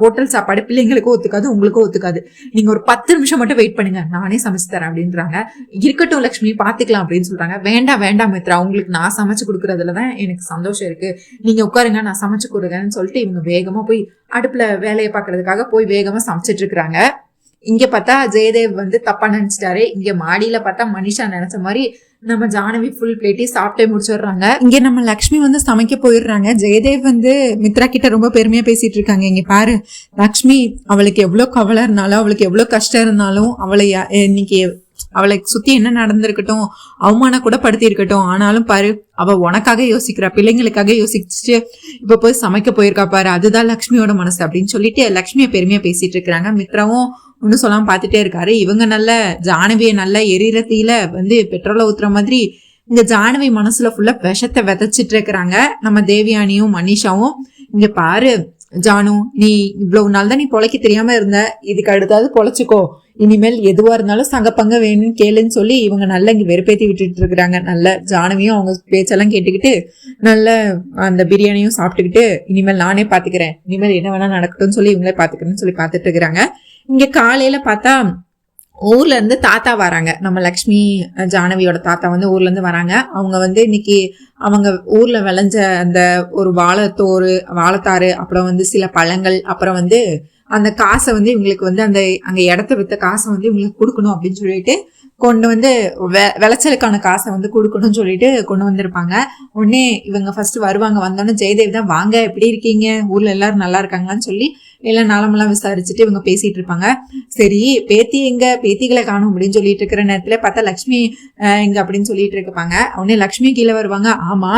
ஹோட்டல் சாப்பாடு பிள்ளைங்களுக்கும் ஒத்துக்காது உங்களுக்கும் ஒத்துக்காது, நீங்க ஒரு 10 நிமிஷம் மட்டும் வெயிட் பண்ணுங்க, நானே சமைச்சு தரேன் அப்படின்றாங்க. இருக்கட்டும் லட்சுமி பாத்துக்கலாம் அப்படின்னு சொல்றாங்க. வேண்டாம் மித்ரா, உங்களுக்கு நான் சமைச்சு கொடுக்கறதுலதான் எனக்கு சந்தோஷம் இருக்கு, நீங்க உட்காருங்க நான் சமைச்சு கொடுங்கன்னு சொல்லிட்டு இவங்க வேகமா போய் அடுப்புல வேலையை பாக்குறதுக்காக போய் வேகமா சமைச்சிட்டு இருக்கிறாங்க. இங்க பார்த்தா ஜெயதேவ் வந்து தப்பா நினைச்சிட்டாரு. இங்க மாடியில பார்த்தா மனிஷா நினைச்ச மாதிரி நம்ம ஜானவி ஃபுல் பிளேட்டி சாப்பிட்டே முடிச்சிடுறாங்க. இங்க நம்ம லக்ஷ்மி வந்து சமைக்க போயிடுறாங்க. ஜெயதேவ் வந்து மித்ரா கிட்ட ரொம்ப பெருமையா பேசிட்டு இருக்காங்க. இங்க பாரு லக்ஷ்மி, அவளுக்கு எவ்வளவு கவலை இருந்தாலும் அவளுக்கு எவ்வளவு கஷ்டம் இருந்தாலும் இன்னைக்கு அவளை சுத்தி என்ன நடந்திருக்கட்டும், அவமானம் கூட படுத்தி இருக்கட்டும், ஆனாலும் பாரு அவ உனக்காக யோசிக்கிறா, பிள்ளைங்களுக்காக யோசிச்சுட்டு இப்ப போய் சமைக்க போயிருக்கா பாரு, அதுதான் லக்ஷ்மியோட மனசு அப்படின்னு சொல்லிட்டு லக்ஷ்மிய பெருமையா பேசிட்டு இருக்கிறாங்க. மித்ராவும் ஒன்னும் சொல்லாம பாத்துட்டே இருக்காரு. இவங்க நல்ல ஜானவிய நல்ல எரிரத்தில வந்து பெட்ரோலை ஊத்துற மாதிரி இந்த ஜானவி மனசுல ஃபுல்லா விஷத்தை விதைச்சிட்டு இருக்கிறாங்க நம்ம தேவயானியும் மனிஷாவும். இங்க பாரு ஜானு, நீ இவ்வளவு நாள் தான் நீ பொழைக்க தெரியாம இருந்த, இதுக்கு அடுத்தாவது பொழைச்சிக்கோ, இனிமேல் எதுவா இருந்தாலும் சங்கப்பங்க வேணும்னு கேளுன்னு சொல்லி இவங்க நல்லா இங்க வெறுப்பேத்தி விட்டுட்டு இருக்கிறாங்க. நல்ல ஜானவியும் அவங்க பேச்செல்லாம் கேட்டுக்கிட்டு நல்ல அந்த பிரியாணியும் சாப்பிட்டுக்கிட்டு இனிமேல் நானே பாத்துக்கிறேன், இனிமேல் என்ன வேணா நடக்கட்டும்னு சொல்லி இவங்களே பாத்துக்கிறேன்னு சொல்லி பாத்துட்டு இருக்கிறாங்க. இங்க காலையில பார்த்தா ஊர்ல இருந்து தாத்தா வராங்க. நம்ம லக்ஷ்மி ஜானவியோட தாத்தா வந்து ஊர்ல இருந்து வராங்க. அவங்க வந்து இன்னைக்கு அவங்க ஊர்ல விளைஞ்ச அந்த ஒரு வாழைத்தாறு, அப்புறம் வந்து சில பழங்கள், அப்புறம் வந்து அந்த காசை வந்து இவங்களுக்கு வந்து அந்த அங்க இடத்த வித்த காசை வந்து இவங்களுக்கு கொடுக்கணும் அப்படின்னு சொல்லிட்டு கொண்டு வந்து விளைச்சலுக்கான காசை வந்து கொடுக்கணும்னு சொல்லிட்டு கொண்டு வந்திருப்பாங்க. உடனே இவங்க ஃபர்ஸ்ட் வருவாங்க. வந்தோடனே ஜெயதேவ் தான், வாங்க எப்படி இருக்கீங்க, ஊர்ல எல்லாரும் நல்லா இருக்காங்களான்னு சொல்லி எல்லாம் நலமெல்லாம் விசாரிச்சுட்டு இவங்க பேசிட்டு இருப்பாங்க. சரி பேத்திகளை காணும் அப்படின்னு சொல்லிட்டு இருக்கிற நேரத்துல பார்த்தா லக்ஷ்மி இங்க அப்படின்னு சொல்லிட்டு இருப்பாங்க. உடனே லக்ஷ்மி கீழே வருவாங்க. ஆமா,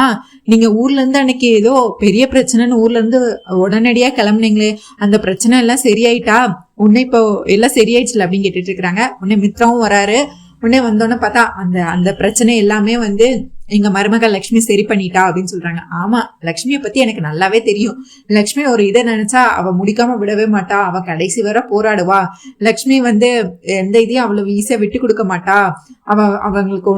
நீங்க ஊர்ல இருந்து அன்னைக்கு ஏதோ பெரிய பிரச்சனைன்னு ஊர்ல இருந்து உடனடியா கிளம்புனீங்களே, அந்த பிரச்சனை எல்லாம் சரியாயிட்டா? உன்னை இப்போ எல்லாம் சரியாயிடுச்சுல அப்படின்னு கேட்டுட்டு இருக்கிறாங்க. உடனே மித்ராவும் வராரு. உடனே வந்தோன்னு பார்த்தா அந்த பிரச்சனை எல்லாமே வந்து எங்க மருமகள் லக்ஷ்மி சரி பண்ணிட்டா அப்படின்னு சொல்றாங்க. ஆமா, லக்ஷ்மியை பத்தி எனக்கு நல்லாவே தெரியும். லக்ஷ்மி ஒரு இதை நினைச்சா அவ முடிக்காம விடவே மாட்டா. அவ கடைசி வர போராடுவா. லக்ஷ்மி வந்து எந்த இதையும் அவ்வளவு ஈஸியா விட்டு கொடுக்க மாட்டா. அவங்களுக்கு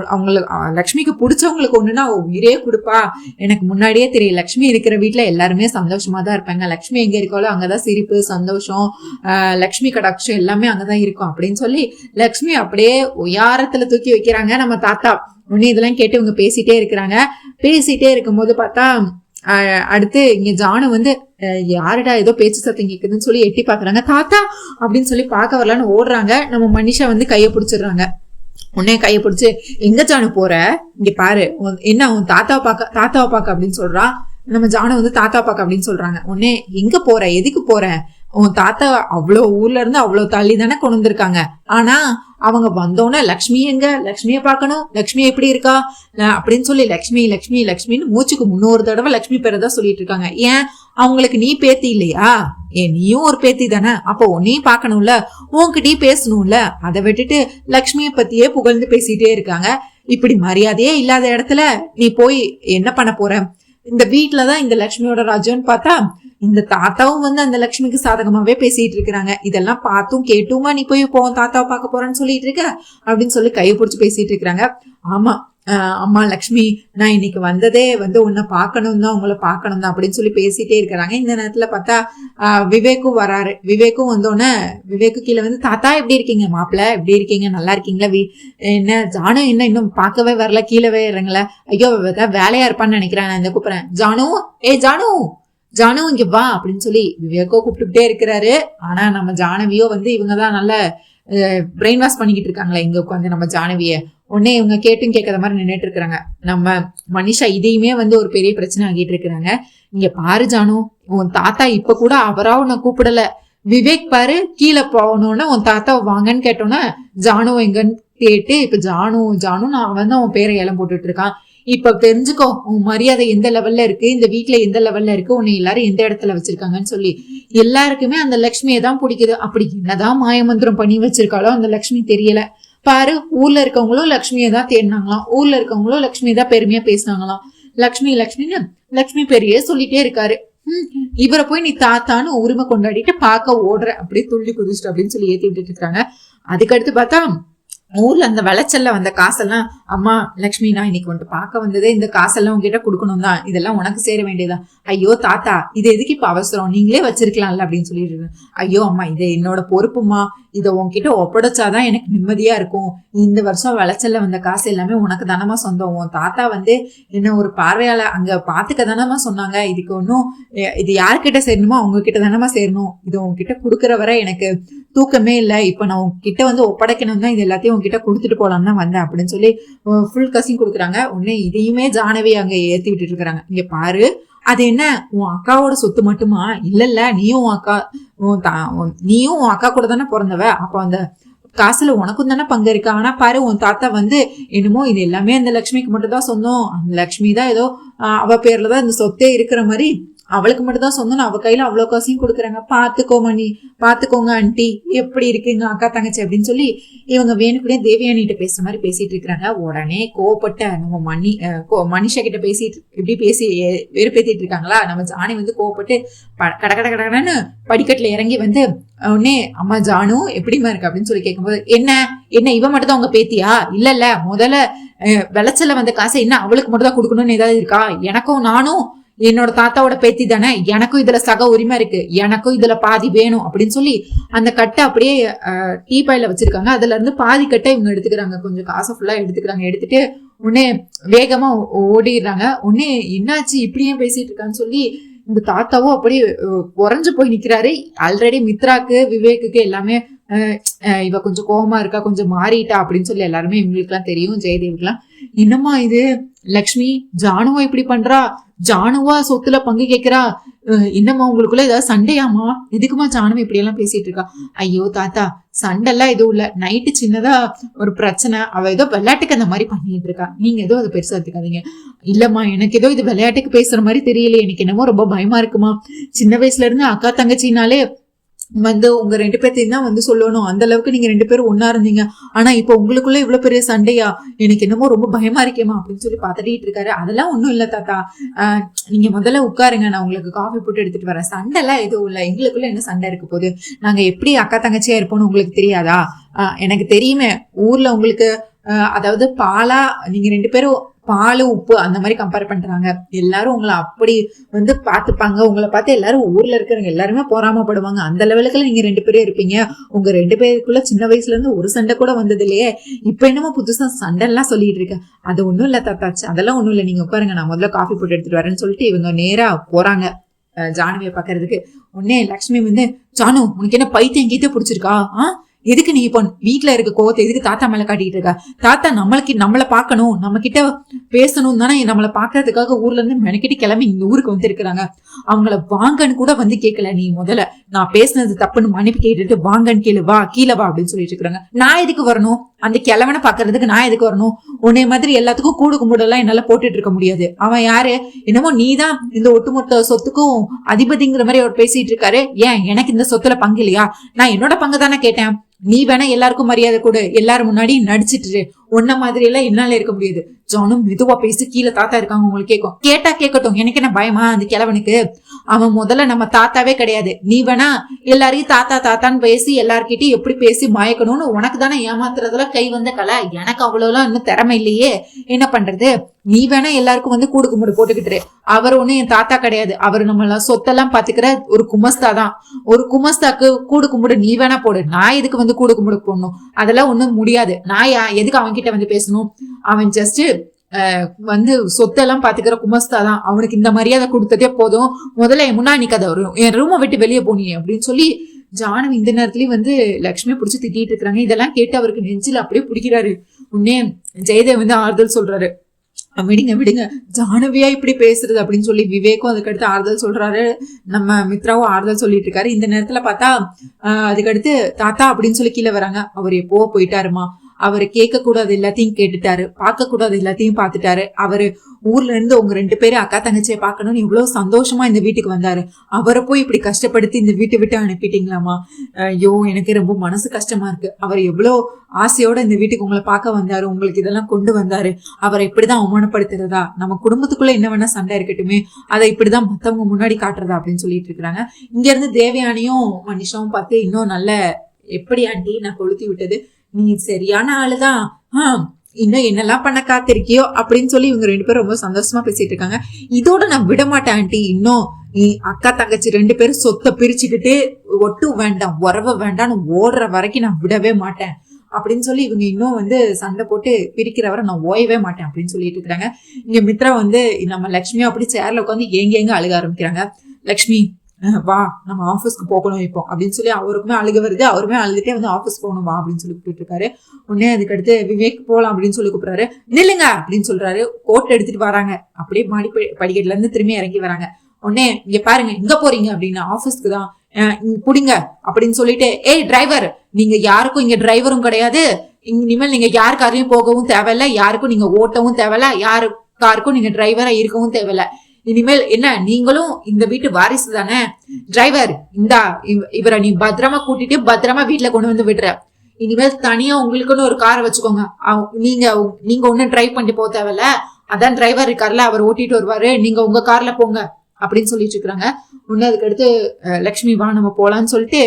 லக்ஷ்மிக்கு பிடிச்சவங்களுக்கு ஒண்ணுன்னா அவ உயிரே கொடுப்பா. எனக்கு முன்னாடியே தெரியும். லக்ஷ்மி இருக்கிற வீட்டுல எல்லாருமே சந்தோஷமா தான் இருப்பாங்க. லக்ஷ்மி எங்க இருக்காளோ அங்கதான் சிரிப்பு, சந்தோஷம், லக்ஷ்மி கடாட்சம் எல்லாமே அங்கதான் இருக்கும் அப்படின்னு சொல்லி லக்ஷ்மி அப்படியே உயாரத்துல தூக்கி வைக்கிறாங்க நம்ம தாத்தா. உடனே இதெல்லாம் கேட்டு இவங்க பேசிட்டே இருக்கிறாங்க. பேசிட்டே இருக்கும்போது பார்த்தா அடுத்து இங்க ஜானு வந்து யாருடா ஏதோ பேச்சு சத்தம் கேக்குதுன்னு சொல்லி எட்டி பாக்குறாங்க. தாத்தா அப்படின்னு சொல்லி பார்க்க வரலான்னு ஓடுறாங்க. நம்ம மனிஷா வந்து கையை பிடிச்சிடுறாங்க. உடனே கையை பிடிச்சு, எங்க ஜானு போற, இங்க பாரு, என்ன உன் தாத்தாவை பார்க்க அப்படின்னு சொல்றான். நம்ம ஜானு வந்து தாத்தா பார்க்க அப்படின்னு சொல்றாங்க. உடனே எங்க போற, எதுக்கு போற, உன் தாத்தா அவ்வளோ ஊர்ல இருந்து அவ்வளோ தள்ளி தானே கொண்டு வந்திருக்காங்க. ஆனா அவங்க வந்தோன்னே லக்ஷ்மி எங்க, லக்ஷ்மியை பார்க்கணும், லக்ஷ்மி எப்படி இருக்கா அப்படின்னு சொல்லி லக்ஷ்மி லக்ஷ்மி லக்ஷ்மின்னு மூச்சுக்கு 300 தடவை லக்ஷ்மி பேரை தான் சொல்லிட்டு இருக்காங்க. ஏன், அவங்களுக்கு நீ பேத்தி இல்லையா? நீயும் ஒரு பேத்தி தானே, அப்போ உன்னையும் பார்க்கணும்ல, உன்கிட்டயும் பேசணும்ல. அதை விட்டுட்டு லக்ஷ்மியை பத்தியே புகழ்ந்து பேசிட்டே இருக்காங்க. இப்படி மரியாதையே இல்லாத இடத்துல நீ போய் என்ன பண்ண போற? இந்த வீட்டுலதான் இந்த லக்ஷ்மியோட ராஜ்யம்னு பார்த்தா இந்த தாத்தாவும் வந்து அந்த லக்ஷ்மிக்கு சாதகமாவே பேசிட்டு இருக்கிறாங்க. இதெல்லாம் பார்த்தும் கேட்டுமா நீ போய் தாத்தாவை பார்க்க போறேன்னு சொல்லிட்டு இருக்க அப்படின்னு சொல்லி கையை பிடிச்சி பேசிட்டு இருக்கிறாங்க. ஆமா அம்மா லக்ஷ்மி, நான் இன்னைக்கு வந்ததே வந்து உன்னை பார்க்கணும் தான், உங்களை பார்க்கணும் தான் அப்படின்னு சொல்லி பேசிட்டே இருக்கிறாங்க. இந்த நேரத்துல பார்த்தா விவேக்கும் வராரு. விவேக்கும் வந்தோடனே விவேக்கு கீழே வந்து, தாத்தா எப்படி இருக்கீங்க, மாப்பிள்ள எப்படி இருக்கீங்க, நல்லா இருக்கீங்களா, என்ன ஜானு என்ன இன்னும் பார்க்கவே வரல, கீழவே இறங்கல, ஐயோ வேலையா இருப்பான்னு நினைக்கிறேன், நான் இந்த கூப்பிடுறேன், ஜானு ஜானு இங்க வா அப்படின்னு சொல்லி விவேக்கோ கூப்பிட்டுக்கிட்டே இருக்கிறாரு. ஆனா நம்ம ஜானவியோ வந்து இவங்கதான் நல்ல பிரெயின் வாஷ் பண்ணிக்கிட்டு இருக்காங்களே இங்க உட்காந்து நம்ம ஜானவிய. உடனே இவங்க கேட்டும் கேட்காத மாதிரி நின்றுட்டு இருக்கிறாங்க. நம்ம மனிஷா இதையுமே வந்து ஒரு பெரிய பிரச்சனை ஆகிட்டு இருக்கிறாங்க. இங்க பாரு ஜானு, உன் தாத்தா இப்ப கூட அவரா உன்னை கூப்பிடல. விவேக் பாரு கீழே போகணும்னு உன் தாத்தா வாங்கன்னு கேட்டோன்னா ஜானு எங்கன்னு கேட்டு இப்ப ஜானு அவன் தான் உன் பேரை ஏலம் போட்டுட்டு இருக்கான். இப்ப தெரிஞ்சுக்கோ உன் மரியாதை எந்த லெவல்ல இருக்கு, இந்த வீட்டுல எந்த லெவல்ல இருக்கு, உன்னை எல்லாரும் எந்த இடத்துல வச்சிருக்காங்கன்னு சொல்லி. எல்லாருக்குமே அந்த லக்ஷ்மியை தான் பிடிக்குது. அப்படி என்னதான் மாயமந்திரம் பண்ணி வச்சிருக்காளோ அந்த லக்ஷ்மி தெரியல. பாரு, ஊர்ல இருக்கவங்களும் லக்ஷ்மியை தான் தேடினாங்களாம், ஊர்ல இருக்கவங்களும் லக்ஷ்மியை தான் பெருமையா பேசினாங்களாம். லக்ஷ்மின்னு லக்ஷ்மி பெரிய சொல்லிட்டே இருக்காரு. இவரை போய் நீ தாத்தான்னு உரிமை கொண்டாடிட்டு பார்க்க ஓடுற, அப்படியே துள்ளி குதிச்சுட்டு அப்படின்னு சொல்லி ஏத்தி விட்டுட்டு இருக்காங்க. அதுக்கடுத்து பார்த்தா ஊர்ல அந்த விளைச்சல்ல வந்த காசெல்லாம், அம்மா லக்ஷ்மி, நான் இன்னைக்கு வந்துட்டு பார்க்க வந்ததே இந்த காசெல்லாம் உங்ககிட்ட கொடுக்கணும் தான், இதெல்லாம் உனக்கு சேர வேண்டியதான். ஐயோ தாத்தா, இது எதுக்கு இப்ப அவசரம், நீங்களே வச்சிருக்கலாம்ல அப்படின்னு சொல்லிட்டு. ஐயோ அம்மா, இது என்னோட பொறுப்புமா, இதை உன்கிட்ட ஒப்படைச்சாதான் எனக்கு நிம்மதியா இருக்கும். இந்த வருஷம் விளைச்சல்ல வந்த காசு எல்லாமே உனக்கு தானமா சொந்தம். உன் தாத்தா வந்து என்ன ஒரு பார்வையால அங்க பாத்துக்க தானமா சொன்னாங்க. இதுக்கு ஒன்னும் இது யார்கிட்ட சேரணுமோ அவங்க கிட்ட தானமா சேரணும். இது உன்கிட்ட குடுக்கற வரை எனக்கு தூக்கமே இல்லை. இப்ப நான் உன்கிட்ட வந்து ஒப்படைக்கணும் தான், இது எல்லாத்தையும் உன்கிட்ட கொடுத்துட்டு போலான்னு தான் வந்தேன் அப்படின்னு சொல்லி ஃபுல் கசிங் கொடுக்குறாங்க. உடனே இதையுமே ஜானவி அங்க ஏத்தி விட்டுட்டு இருக்கிறாங்க. இங்க பாரு, அது என்ன உன் அக்காவோட சொத்து மட்டுமா? இல்ல, நீயும் உன் அக்கா கூட தானே பிறந்தவ, அப்ப அந்த காசுல உனக்கும் தானே பங்கு இருக்கு. ஆனா பாரு, உன் தாத்தா வந்து என்னமோ இது எல்லாமே அந்த லக்ஷ்மிக்கு மட்டும் தான் சொந்தம், அந்த லக்ஷ்மி தான் ஏதோ அவ பேர்லதான் இந்த சொத்தே இருக்கிற மாதிரி அவளுக்கு மட்டும் தான் சொந்தம், அவ கையில அவ்வளவு காசையும் கொடுக்குறாங்க. பாத்துக்கோங்க ஆண்டி, எப்படி இருக்குங்க அக்கா தங்கச்சி அப்படின்னு சொல்லி இவங்க வேணுக்குனே தேவயானிட்ட பேசுற மாதிரி பேசிட்டு இருக்கிறாங்க. உடனே கோவப்பட்ட நம்ம மனிஷா கிட்ட இப்படி பேசி வெறுப்பேத்திட்டு இருக்காங்களா. நம்ம ஜானி வந்து கோவப்பட்டு கடன்னு படிக்கட்டுல இறங்கி வந்து உடனே, அம்மா ஜானு எப்படிமா இருக்கு அப்படின்னு சொல்லி கேட்கும்போது, என்ன இவ மட்டும் தான் உங்க பேத்தியா? இல்ல முதல்ல விளைச்சல வந்த காசை என்ன அவளுக்கு மட்டும் தான் கொடுக்கணும்னு ஏதாவது இருக்கா? எனக்கும் நானும் என்னோட தாத்தாவோட பேத்தி தானே, எனக்கும் இதுல சக உரிமை இருக்கு, எனக்கும் இதுல பாதி வேணும் அப்படின்னு சொல்லி அந்த கட்டை அப்படியே டீ பாயில வச்சிருக்காங்க. அதுல இருந்து பாதி கட்டை இவங்க எடுத்துக்கிறாங்க, கொஞ்சம் காசை ஃபுல்லா எடுத்துக்கிறாங்க. எடுத்துட்டு உடனே வேகமா ஓடிடுறாங்க. உடனே என்னாச்சு இப்படியே பேசிட்டு இருக்கான்னு சொல்லி இந்த தாத்தாவும் அப்படியே உறைஞ்சு போய் நிக்கிறாரு. ஆல்ரெடி மித்ராக்கு விவேக்குக்கு எல்லாமே இவ கொஞ்சம் கோபமா இருக்கா, கொஞ்சம் மாறிட்டா அப்படின்னு சொல்லி எல்லாருமே இவங்களுக்கு எல்லாம் தெரியும், ஜெயதேவுக்குலாம். என்னம்மா இது லக்ஷ்மி, ஜானுவா இப்படி பண்றா, ஜானுவா சொத்துல பங்கு கேட்கிறா, என்னம்மா உங்களுக்குள்ள ஏதாவது சண்டையாமா, எதுக்குமா ஜானுவா இப்படி எல்லாம் பேசிட்டு இருக்கா? ஐயோ தாத்தா, சண்டைலாம் எதுவும் இல்ல, நைட்டு சின்னதா ஒரு பிரச்சனை, அவ ஏதோ விளையாட்டுக்கு அந்த மாதிரி பண்ணிட்டு இருக்கா, நீங்க ஏதோ அதை பெருசா எடுத்துக்காதீங்க. இல்லம்மா, எனக்கு ஏதோ இது விளையாட்டுக்கு பேசுற மாதிரி தெரியல, எனக்கு என்னமோ ரொம்ப பயமா இருக்குமா. சின்ன வயசுல இருந்து அக்கா தங்கச்சினாலே உங்க 2 பேர்த்தையும் தான் சொல்லணும், அந்த அளவுக்கு நீங்க 2 பேரும் ஒன்னா இருந்தீங்க. ஆனா இப்ப உங்களுக்குள்ள இவ்வளவு பெரிய சண்டையா, எனக்கு என்னமோ ரொம்ப பயமா இருக்கேமா அப்படின்னு சொல்லி பாத்துட்டு இருக்காரு. அதெல்லாம் ஒண்ணும் இல்ல தாத்தா, நீங்க முதல்ல உட்காருங்க, நான் உங்களுக்கு காஃபி போட்டு எடுத்துட்டு வரேன். சண்டை எல்லாம் எதுவும் இல்ல, எங்களுக்குள்ள என்ன சண்டை இருக்க போகுது, நாங்க எப்படி அக்கா தங்கச்சியா இருப்போம்னு உங்களுக்கு தெரியாதா? எனக்கு தெரியுமே, ஊர்ல உங்களுக்கு அதாவது பாலா நீங்க 2 பேரும் பால் உப்பு அந்த மாதிரி கம்பேர் பண்றாங்க. எல்லாரும் உங்களை அப்படி பாத்துப்பாங்க, உங்களை பார்த்து எல்லாரும் ஊர்ல இருக்கிறவங்க எல்லாருமே பொறாமப்படுவாங்க. அந்த லெவலுக்குள்ள நீங்க 2 பேரும் இருப்பீங்க. உங்க 2 பேருக்குள்ள சின்ன வயசுல இருந்து ஒரு சண்டை கூட வந்தது இல்லையே, இப்ப என்னமோ புதுசா சண்டை எல்லாம் சொல்லிட்டு இருக்க. அது ஒண்ணும் இல்ல தாத்தாச்சு, அதெல்லாம் ஒண்ணும் இல்ல, நீங்க உட்காருங்க, நான் முதல்ல காஃபி போட்டு எடுத்துட்டு வரேன்னு சொல்லிட்டு இவங்க நேரா போறாங்க ஜானுவிய பாக்குறதுக்கு. உடனே லக்ஷ்மி ஜானு, உனக்கு என்ன பைத்தியம் கீத்த பிடிச்சிருக்கா? எதுக்கு நீ இப்போ வீட்டுல இருக்க கோவத்தை எதுக்கு தாத்தா மேல காட்டிட்டு இருக்க? தாத்தா நம்மளை பாக்கணும், நம்ம கிட்ட பேசணும் தானே நம்மளை பாக்குறதுக்காக ஊர்ல இருந்து மெனக்கிட்டு கிளம்பி இங்க ஊருக்கு வந்திருக்கிறாங்க. அவங்கள வாங்கன்னு கூட கேட்கல. நீ முதல்ல நான் பேசினது தப்புன்னு மன்னிப்பு கேட்டுட்டு வாங்கன்னு கேளு, வா கீழே வா அப்படின்னு சொல்லிட்டு இருக்காங்க. நான் எதுக்கு வரணும்? அந்த கிழவனை பாக்குறதுக்கு நான் எதுக்கு வரணும்? உன்னை மாதிரி எல்லாத்துக்கும் கூடு கும்பிடலாம் என்னால போட்டுட்டு இருக்க முடியாது. அவன் யாரு? என்னமோ நீதான் இந்த ஒட்டுமொத்த சொத்துக்கும் அதிபதிங்கிற மாதிரி அவர் பேசிட்டு இருக்காரு. ஏன் எனக்கு இந்த சொத்துல பங்கு இல்லையா? நான் என்னோட பங்கு தானே கேட்டேன். நீ வேணா எல்லாருக்கும் மரியாதை கொடு, எல்லாரும் முன்னாடி நடிச்சிட்டு ஒன்ன மாதிரி எல்லாம் என்னால இருக்க முடியாது. ஜானும் மெதுவா பேசி, கீழே தாத்தா இருக்காங்க, உங்களுக்கு கேட்கும். கேட்டா கேட்கட்டும், எனக்கு என்ன பயமா அந்த கிழவனுக்கு? அவன் முதல்ல நம்ம தாத்தாவே கிடையாது. நீ வேணா எல்லாரையும் தாத்தா தாத்தான்னு பேசி எல்லார்கிட்டையும் எப்படி பேசி மயக்கணும்னு உனக்கு தானே ஏமாத்துறதுல கை வந்த கலை. எனக்கு அவ்வளவுலாம் இன்னும் திறமை இல்லையே, என்ன பண்றது? நீ வேணா எல்லாருக்கும் கூடு கும்பிடு போட்டுக்கிட்டு. அவர் ஒண்ணு என் தாத்தா கிடையாது, அவர் நம்மள சொத்தெல்லாம் பாத்துக்கிற ஒரு குமஸ்தா தான். ஒரு குமஸ்தாக்கு கூடு கும்பிடு நீ வேணா போடு, நான் எதுக்கு கூடு கும்பிடு போடணும்? அதெல்லாம் ஒண்ணும் முடியாது. நான் எதுக்கு அவன் கிட்ட பேசணும்? அவன் ஜஸ்ட் சொத்தெல்லாம் பாத்துக்கிற குமஸ்தா தான். அவனுக்கு இந்த மரியாதை கொடுத்ததே போதும். முதல்ல என் முன்னாடி நிக்காத, என் ரூமை விட்டு வெளியே போனியே அப்படின்னு சொல்லி ஜானவி இந்த நேரத்துலயும் லட்சுமியை பிடிச்சி திட்டிட்டு இருக்கிறாங்க. இதெல்லாம் கேட்டு அவருக்கு நெஞ்சில அப்படியே பிடிக்கிறாரு. உடனே ஜெயதேவ் ஆறுதல் சொல்றாரு, விடுங்க விடுங்க, ஜானவியா இப்படி பேசுறது அப்படின்னு சொல்லி விவேக்கும் அதுக்கடுத்து ஆறுதல் சொல்றாரு. நம்ம மித்ராவும் ஆறுதல் சொல்லிட்டு இருக்காரு. இந்த நேரத்துல பார்த்தா அதுக்கடுத்து தாத்தா அப்படின்னு சொல்லி கீழே வராங்க. அவர் எப்போ போயிட்டாருமா, அவரு கேட்க கூடாது எல்லாத்தையும் கேட்டுட்டாரு, பார்க்க கூடாது எல்லாத்தையும் பார்த்துட்டாரு. அவரு ஊர்ல இருந்து உங்க 2 பேரும் அக்கா தங்கச்சியை பார்க்கணும்னு இவ்வளவு சந்தோஷமா இந்த வீட்டுக்கு வந்தாரு. அவரை போய் இப்படி கஷ்டப்படுத்தி இந்த வீட்டை விட்டு அனுப்பிட்டீங்களாமா? ஐயோ, எனக்கு ரொம்ப மனசு கஷ்டமா இருக்கு. அவர் எவ்வளவு ஆசையோட இந்த வீட்டுக்கு உங்களை பார்க்க வந்தாரு, உங்களுக்கு இதெல்லாம் கொண்டு வந்தாரு. அவரை இப்படிதான் அவமானப்படுத்துறதா? நம்ம குடும்பத்துக்குள்ள என்ன வேணா சண்டை இருக்கட்டுமே, அதை இப்படிதான் மத்தவங்க முன்னாடி காட்டுறதா அப்படின்னு சொல்லிட்டு இருக்கிறாங்க. இங்க இருந்து தேவயானியும் மனிஷாவும் பார்த்து, இன்னும் நல்ல எப்படி ஆண்டி நான் கொளுத்தி விட்டது, நீ சரியான ஆளுதான், இன்னும் என்னெல்லாம் பண்ண காத்திருக்கியோ அப்படின்னு சொல்லி இவங்க 2 பேரும் ரொம்ப சந்தோஷமா பேசிட்டு இருக்காங்க. இதோட நான் விட மாட்டேன் ஆண்டி, இன்னும் நீ அக்கா தங்கச்சி 2 பேரும் சொத்தை பிரிச்சுக்கிட்டு ஒட்டு வேண்டாம் உறவை வேண்டாம்னு ஓடுற வரைக்கும் நான் விடவே மாட்டேன் அப்படின்னு சொல்லி இவங்க இன்னும் சண்டை போட்டு பிரிக்கிற வரை நான் ஓயவே மாட்டேன் அப்படின்னு சொல்லிட்டு இருக்கிறாங்க. இங்க மித்ரா நம்ம லட்சுமியும் அப்படி சேர்ல உட்காந்து ஏங்க அழுக ஆரம்பிக்கிறாங்க. லட்சுமி வா, நம்ம ஆஃபீஸ்க்கு போகணும் இப்போ அப்படின்னு சொல்லி அவருக்குமே அழுக வருது. அவருமே அழுதுட்டே ஆஃபீஸ் போகணும் வா அப்படின்னு சொல்லி கூப்பிட்டு இருக்காரு. உடனே அதுக்கடுத்து விவேக் போலாம் அப்படின்னு சொல்லி கூப்பிடுறாரு. நில்லுங்க அப்படின்னு சொல்றாரு. கோட் எடுத்துட்டு வராங்க. அப்படியே மாடி படிக்கட்டுல இருந்து திரும்பி இறங்கி வராங்க. உடனே இங்க பாருங்க, எங்க போறீங்க அப்படின்னு. ஆஃபீஸ்க்கு தான், புடிங்க அப்படின்னு சொல்லிட்டு, ஏய் டிரைவர், நீங்க யாருக்கும் இங்க டிரைவரும் கிடையாது, இனிமேல் நீங்க யார் காரையும் போகவும் தேவையில்ல, யாருக்கும் நீங்க ஓட்டவும் தேவையில்ல, யாரு காருக்கும் நீங்க டிரைவரா இருக்கவும் தேவையில்ல. இனிமேல் என்ன, நீங்களும் இந்த வீட்டு வாரிசு தானே. டிரைவர், இந்தா இவரை நீ பத்திரமா கூட்டிட்டு பத்திரமா வீட்டுல கொண்டு விடுற. இனிமேல் தனியா உங்களுக்குன்னு ஒரு காரை வச்சுக்கோங்க. நீங்க ஒன்னும் டிரைவ் பண்ணிட்டு போக தேவையில்ல, அதான் டிரைவர் இருக்காருல்ல, அவர் ஓட்டிட்டு வருவாரு, நீங்க உங்க கார்ல போங்க அப்படின்னு சொல்லிட்டு இருக்கிறாங்க. உடனே அதுக்கு அடுத்து லட்சுமி வா நம்ம போலான்னு சொல்லிட்டு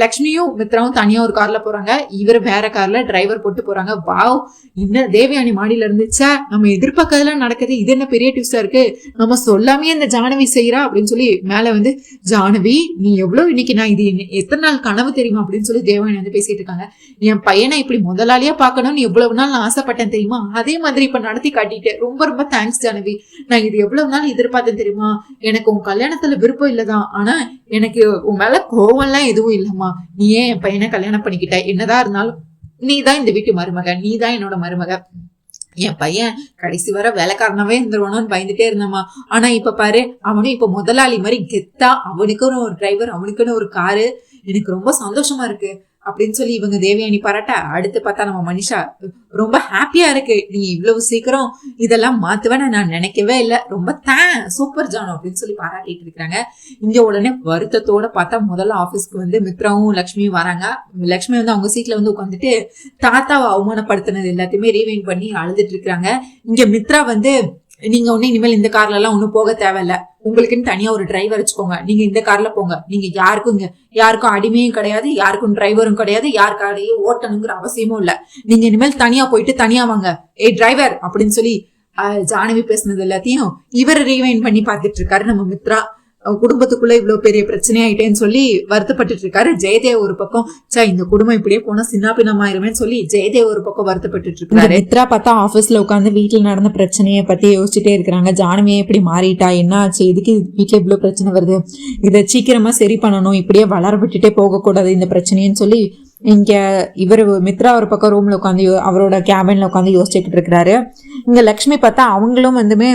லக்ஷ்மியும் மித்ராவும் தனியா ஒரு கார்ல போறாங்க, இவர் வேற கார்ல டிரைவர் போட்டு போறாங்க. வாவ், இன்னும் தேவயானி மாடியில இருந்துச்சா, நம்ம எதிர்பார்க்கறதெல்லாம் நடக்குது, இது என்ன பெரிய டியூஸா இருக்கு, நம்ம சொல்லாமே இந்த ஜானவி செய்யறா அப்படின்னு சொல்லி மேல வந்து, ஜானவி நீ எவ்வளவு இன்னைக்கு நான் இது எத்தனை நாள் கனவு தெரியுமா அப்படின்னு சொல்லி தேவயானி வந்து பேசிட்டு இருக்காங்க. என் பையனை இப்படி முதலாளியா பாக்கணும்னு எவ்வளவு நாள் நான் ஆசைப்பட்டேன் தெரியுமா, அதே மாதிரி இப்ப நடத்தி காட்டிட்டேன், ரொம்ப ரொம்ப தேங்க்ஸ் ஜானவி, நான் இது எவ்வளவு நாள் எதிர்பார்த்தேன் தெரியுமா, எனக்கு உன் கல்யாணத்துல விருப்பம் இல்லதான், ஆனா எனக்கு உன் மேல கோவம் எல்லாம் எதுவும் இல்லம்மா, நீ ஏன் என் பையனை கல்யாணம் பண்ணிக்கிட்ட, என்னதான் இருந்தாலும் நீ தான் இந்த வீட்டு மருமக, நீ தான் என்னோட மருமக, என் பையன் கடைசி வர வேலைக்காரனாவே இருந்துருவானோன்னு பயந்துட்டே இருந்தம்மா, ஆனா இப்ப பாரு அவனும் இப்ப முதலாளி மாதிரி கெத்தா, அவனுக்குன்னு ஒரு டிரைவர், அவனுக்குன்னு ஒரு காரு, எனக்கு ரொம்ப சந்தோஷமா இருக்கு அப்படின்னு சொல்லி இவங்க தேவயானி பாராட்ட, அடுத்து பார்த்தா நம்ம மனிஷா ரொம்ப ஹாப்பியா இருக்கு, நீ இவ்வளவு சீக்கிரம் இதெல்லாம் மாத்துவேன்னு நான் நினைக்கவே இல்லை, ரொம்ப சூப்பர் ஜானு அப்படின்னு சொல்லி பாராட்டிட்டு இருக்காங்க. இங்க உடனே வருத்தத்தோட பார்த்தா முதல்ல ஆபீஸ்க்கு வந்து மித்ராவும் லக்ஷ்மியும் வராங்க. லக்ஷ்மி வந்து அவங்க சீட்ல வந்து உட்காந்துட்டு தாத்தாவை அவமானப்படுத்தினது எல்லாத்தையுமே ரீவைண்ட் பண்ணி அழுதுட்டு இருக்காங்க. இங்க மித்ரா வந்து, நீங்க ஒண்ணு இனிமேல் இந்த கார்ல எல்லாம் ஒண்ணும் போக தேவையில்ல, உங்களுக்குன்னு தனியா ஒரு டிரைவர் வச்சுக்கோங்க, நீங்க இந்த கார்ல போங்க, நீங்க யாருக்கும் அடிமையும் கிடையாது, யாருக்கும் டிரைவரும் கிடையாது, யாருக்காரையும் ஓட்டணுங்கிற அவசியமும் இல்ல, நீங்க இனிமேல் தனியா போயிட்டு தனியா வாங்க, ஏய் டிரைவர் அப்படின்னு சொல்லி ஜானவி பேசினது எல்லாத்தையும் இவர் ரீவைண்ட் பண்ணி பாத்துட்டு இருக்காரு நம்ம மித்ரா. குடும்பத்துக்குள்ள இவ்வளவு பெரிய பிரச்சனை ஆயிட்டேன்னு சொல்லி வருத்தப்பட்டு இருக்காரு. ஜெயதேவ் ஒரு பக்கம், இந்த குடும்பம் இப்படியே போனா சின்ன பின்னமாயிருமேன்னு சொல்லி ஜெயதேவ் ஒரு பக்கம் வருத்தப்பட்டு இருக்காரு. மித்ரா பார்த்தா ஆபீஸ்ல உட்காந்து வீட்டுல நடந்த பிரச்சனையை பத்தி யோசிச்சுட்டே இருக்கிறாங்க. ஜானவியே இப்படி மாறிட்டா, என்ன ஆச்சு, எதுக்கு வீட்டுல இவ்வளவு பிரச்சனை வருது, இதை சீக்கிரமா சரி பண்ணணும், இப்படியே வளர விட்டுட்டே போக கூடாது இந்த பிரச்சனைன்னு சொல்லி இங்க இவர் மித்ரா ஒரு பக்கம் ரூம்ல உட்காந்து அவரோட கேபின்ல உட்காந்து யோசிச்சுக்கிட்டு இருக்கிறாரு. இங்க லக்ஷ்மி பார்த்தா அவங்களும் வந்துமே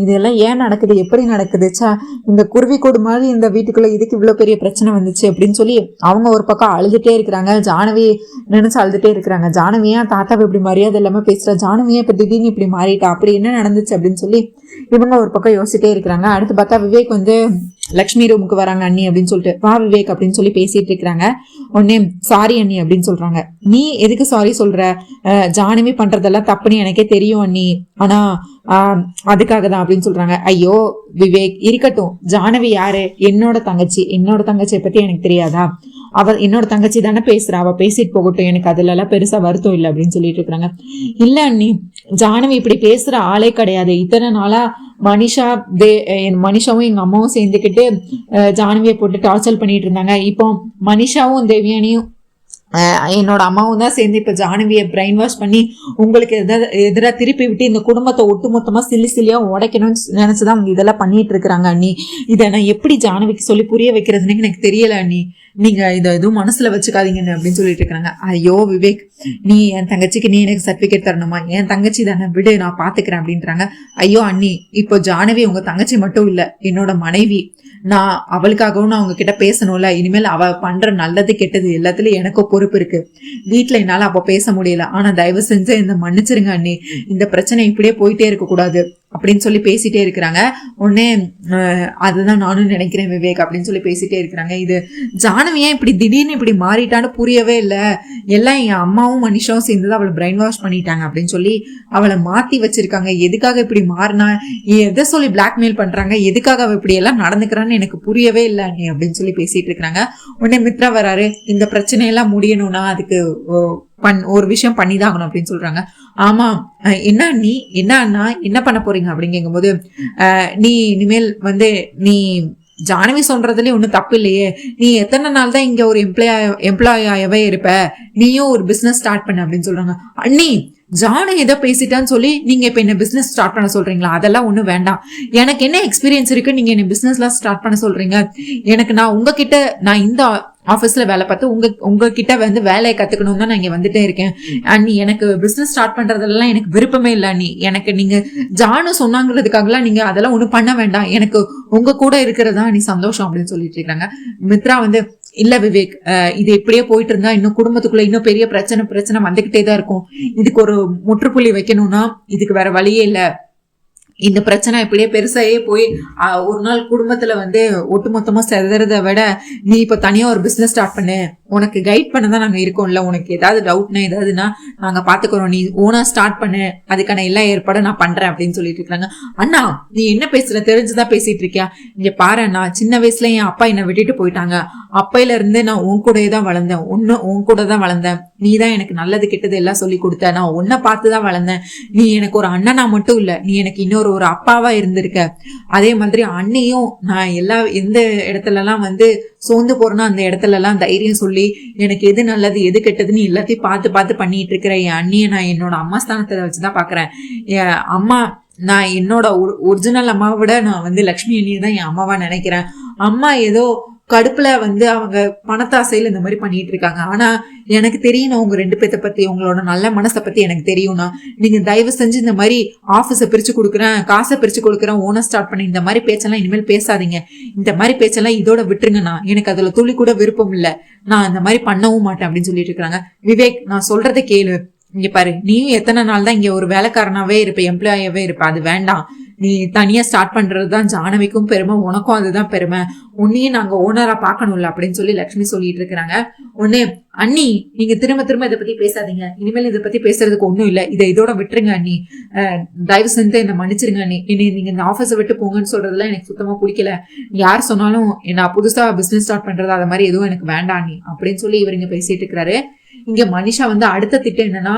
இதெல்லாம் ஏன் நடக்குது, எப்படி நடக்குதுச்சா, இந்த குருவி கூடு மாதிரி இந்த வீட்டுக்குள்ள இதுக்கு இவ்வளவு பெரிய பிரச்சனை வந்துச்சு அப்படின்னு சொல்லி அவங்க ஒரு பக்கம் அழுதுட்டே இருக்கிறாங்க. ஜானவி நினைச்சு அழுதுட்டே இருக்கிறாங்க. ஜானவியா தாத்தாவை இப்படி மரியாதை இல்லாம பேசுறா, ஜானவியா இப்ப திடீர்னு இப்படி மாறிட்டா, அப்படி என்ன நடந்துச்சு அப்படின்னு சொல்லி இவங்க ஒரு பக்கம் யோசிச்சுட்டே இருக்கிறாங்க. அடுத்து பார்த்தா விவேக் வந்து லக்ஷ்மி ரூமுக்கு வராங்க. அண்ணி அப்படின்னு சொல்லிட்டு, வா விவேக் அப்படின்னு சொல்லி பேசிட்டு இருக்கிறாங்க. உடனே சாரி அண்ணி அப்படின்னு சொல்றாங்க. நீ எதுக்கு சாரி சொல்ற, ஜானவி பண்றதெல்லாம் தப்புன்னு எனக்கே தெரியும் அண்ணி, ஆனா அதுக்காக தான் அப்படின்னு சொல்றாங்க. ஐயோ விவேக் இருக்கட்டும், ஜானவி யாரு, என்னோட தங்கச்சியை பத்தி எனக்கு தெரியாதா, அவ என்னோட தங்கச்சி தானே பேசுறா, அவ பேசிட்டு போகட்டும், எனக்கு அதுல எல்லாம் பெருசா வருத்தம் இல்லை அப்படின்னு சொல்லிட்டு இருக்காங்க. இல்ல அண்ணி, ஜானவி இப்படி பேசுற ஆளே கிடையாது, இத்தனை நாளா மனிஷாவும் எங்க அம்மாவும் சேர்ந்துக்கிட்டு ஜானவியை போட்டு டார்ச்சர் பண்ணிட்டு இருந்தாங்க. இப்போ மனிஷாவும் தேவியானியும் என்னோட அம்மாவும் தான் சேர்ந்து இப்ப ஜானவியை பிரெயின் வாஷ் பண்ணி உங்களுக்கு எதிராக திருப்பி விட்டு இந்த குடும்பத்தை ஒட்டுமொத்தமா சில்லியா உடைக்கணும்னு நினைச்சுதான் அவங்க இதெல்லாம் பண்ணிட்டு இருக்கிறாங்க அண்ணி. இதை நான் எப்படி ஜானவிக்கு சொல்லி புரிய வைக்கிறதுன்னு எனக்கு தெரியல அண்ணி, நீங்க இதை எதுவும் மனசுல வச்சுக்காதீங்கன்னு அப்படின்னு சொல்லிட்டு இருக்காங்க. ஐயோ விவேக், நீ என் தங்கச்சிக்கு நீ எனக்கு சர்டிபிகேட் தரணுமா, என் தங்கச்சி தானே, விடு நான் பாத்துக்கிறேன் அப்படின்றாங்க. ஐயோ அண்ணி, இப்போ ஜானவி உங்க தங்கச்சி மட்டும் இல்ல, என்னோட மனைவி, நான் அவளுக்காகவும் நான் அவங்க கிட்ட பேசணும்ல, இனிமேல் அவ பண்ற நல்லது கெட்டது எல்லாத்துலயும் எனக்கும் பொறுப்பு இருக்கு, வீட்டுல என்னால அப்ப பேச முடியல, ஆனா தயவு செஞ்சு இந்த மன்னிச்சிருங்க அண்ணி, இந்த பிரச்சனை இப்படியே போயிட்டே இருக்க கூடாது அப்படின்னு சொல்லி பேசிட்டே இருக்கிறாங்க. உடனே அதுதான் நானும் நினைக்கிறேன் விவேக் அப்படின்னு சொல்லி பேசிட்டே இருக்கிறாங்க. இது ஜானவியா இப்படி திடீர்னு இப்படி மாறிட்டான்னு புரியவே இல்லை, எல்லாம் என் அம்மாவும் மனிஷாவும் சேர்ந்துதான் அவளை பிரெயின் வாஷ் பண்ணிட்டாங்க அப்படின்னு சொல்லி அவளை மாத்தி வச்சிருக்காங்க. எதுக்காக இப்படி மாறினா, எதை சொல்லி பிளாக்மெயில் பண்றாங்க, எதுக்காக அவ இப்படி எல்லாம் நடந்துக்கிறான்னு எனக்கு புரியவே இல்லை நீ அப்படின்னு சொல்லி பேசிட்டு இருக்கிறாங்க. உடனே மித்ரா வராரு. இந்த பிரச்சனையெல்லாம் முடியணும்னா அதுக்கு ஒரு விஷயம் பண்ணிதான் ஆகணும் அப்படின்னு சொல்றாங்க. ஆமா, என்ன நீ என்ன அண்ணா என்ன பண்ண போறீங்க அப்படின்னு கேட்கும்போது, நீ இனிமேல் வந்து நீ ஜானவி சொல்றதுலயே ஒன்னும் தப்பு இல்லையே, நீ எத்தனை நாள் தான் இங்க ஒரு எம்ப்ளாயாவே இருப்ப, நீயும் ஒரு பிசினஸ் ஸ்டார்ட் பண்ண அப்படின்னு சொல்றாங்க. அண்ணி, ஜானு எதை பேசிட்டான்னு சொல்லி நீங்க இப்ப என்ன பிசினஸ் ஸ்டார்ட் பண்ண சொல்றீங்களா, அதெல்லாம் ஒண்ணும் வேண்டாம், எனக்கு என்ன எக்ஸ்பீரியன்ஸ் இருக்கு, நீங்க என்ன பிசினஸ் எல்லாம் ஸ்டார்ட் பண்ண சொல்றீங்க, எனக்கு நான் இந்த ஆஃபீஸ்ல வேலை பார்த்து உங்ககிட்ட வந்து வேலையை கத்துக்கணும் தான் நான் இங்க வந்துட்டே இருக்கேன் அண்ணி, எனக்கு பிசினஸ் ஸ்டார்ட் பண்றதெல்லாம் எனக்கு விருப்பமே இல்லை அண்ணி, எனக்கு நீங்க ஜானு சொன்னாங்கிறதுக்காகலாம் நீங்க அதெல்லாம் ஒண்ணும் பண்ண வேண்டாம், எனக்கு உங்க கூட இருக்கிறதா நீ சந்தோஷம் அப்படின்னு சொல்லிட்டு இருக்காங்க. மித்ரா வந்து, இல்ல விவேக், இது இப்படியே போயிட்டு இருந்தா இன்னும் குடும்பத்துக்குள்ள இன்னும் பெரிய பிரச்சனை வந்துகிட்டே தான் இருக்கும், இதுக்கு ஒரு முற்றுப்புள்ளி வைக்கணும்னா இதுக்கு வேற வழியே இல்ல, இந்த பிரச்சனை இப்படியே பெருசாயே போய் ஒரு நாள் குடும்பத்துல வந்து ஒட்டுமொத்தமா செதறத விட நீ இப்ப தனியா ஒரு பிசினஸ் ஸ்டார்ட் பண்ணு, உனக்கு கைட் பண்ணதான் நாங்க இருக்கோம்ல, உனக்கு ஏதாவது டவுட்னா ஏதாவதுன்னா நாங்க பாத்துக்கிறோம், நீ ஓனா ஸ்டார்ட் பண்ணு, அதுக்கான எல்லா ஏற்பாடும் நான் பண்றேன் அப்படின்னு சொல்லிட்டு இருக்காங்க. அண்ணா, நீ என்ன பேசுற, தெரிஞ்சுதான் பேசிட்டு இருக்கியா, இங்க பாரு அண்ணா, சின்ன வயசுல என் அப்பா என்னை விட்டுட்டு போயிட்டாங்க, அப்பையில இருந்து நான் உன் கூடயே தான் வளர்ந்தேன், உன் கூட தான் வளர்ந்தேன். நீ தான் எனக்கு நல்லது கெட்டது எல்லாம் சொல்லி கொடுத்த. நான் உன்னை பார்த்துதான் வளர்ந்தேன். நீ எனக்கு ஒரு அண்ணனா மட்டும் இல்ல, நீ எனக்கு ஒரு அப்பாவா இருந்திருக்க. அதே மாதிரி அண்ணியும் நான் எந்த இடத்துல எல்லாம் சோர்ந்து போறேன்னா அந்த இடத்துல எல்லாம் தைரியம் சொல்லி எனக்கு எது நல்லது எது கெட்டதுன்னு எல்லாத்தையும் பார்த்து பார்த்து பண்ணிட்டு இருக்கிற என் அண்ணியை நான் என்னோட அம்மா ஸ்தானத்தை வச்சுதான் பாக்குறேன். என் அம்மா, நான் என்னோட ஒரிஜினல் அம்மாவை விட நான் லக்ஷ்மி அண்ணியை தான் என் அம்மாவா நினைக்கிறேன். அம்மா ஏதோ கடுப்புல அவங்க பணத்தாசையில இந்த மாதிரி பண்ணிட்டு இருக்காங்க. ஆனா எனக்கு தெரியணும் உங்க 2 பேத்த பத்தி, உங்களோட நல்ல மனசை பத்தி எனக்கு தெரியும்னா, நீங்க தயவு செஞ்சு இந்த மாதிரி ஆபீஸ பிரிச்சு கொடுக்குறேன், காசை பிரிச்சு கொடுக்குறேன், ஓனர் ஸ்டார்ட் பண்ணி இந்த மாதிரி பேச்செல்லாம் இனிமேல் பேசாதீங்க. இந்த மாதிரி பேச்செல்லாம் இதோட விட்டுருங்கண்ணா, எனக்கு அதுல துளி கூட விருப்பம் இல்ல, நான் இந்த மாதிரி பண்ணவும் மாட்டேன் அப்படின்னு சொல்லிட்டு இருக்காங்க. விவேக், நான் சொல்றதை கேளு. இங்க பாரு, நீயும் எத்தனை நாள் தான் இங்க ஒரு வேலைக்காரனாவே இருப்ப, எம்ப்ளாயாவே இருப்ப, அது வேண்டாம். நீ தனியா ஸ்டார்ட் பண்றதுதான் ஜானவிக்கும் பெருமை, உனக்கும் அதுதான் பெருமை. உன்னையும் நாங்க ஓனரா பாக்கணும்ல அப்படின்னு சொல்லி லட்சுமி சொல்லிட்டு இருக்கிறாங்க. ஒண்ணு, அண்ணி நீங்க திரும்ப திரும்ப இதை பத்தி பேசாதீங்க, இனிமேல் இதை பத்தி பேசுறதுக்கு ஒண்ணும் இல்ல, இதோட விட்டுருங்க அண்ணி, தயவு செஞ்சு என்ன மன்னிச்சிருங்க அண்ணி, நீங்க இந்த ஆபீஸை விட்டு போங்கன்னு சொல்றதுலாம் எனக்கு சுத்தமா பிடிக்கல. யார் சொன்னாலும் நான் புதுசா பிசினஸ் ஸ்டார்ட் பண்றது அது மாதிரி எதுவும் எனக்கு வேண்டாம் அண்ணி அப்படின்னு சொல்லி இவருங்க பேசிட்டு இருக்கிறாரு. இங்க மனிஷா அடுத்த திட்டம் என்னன்னா,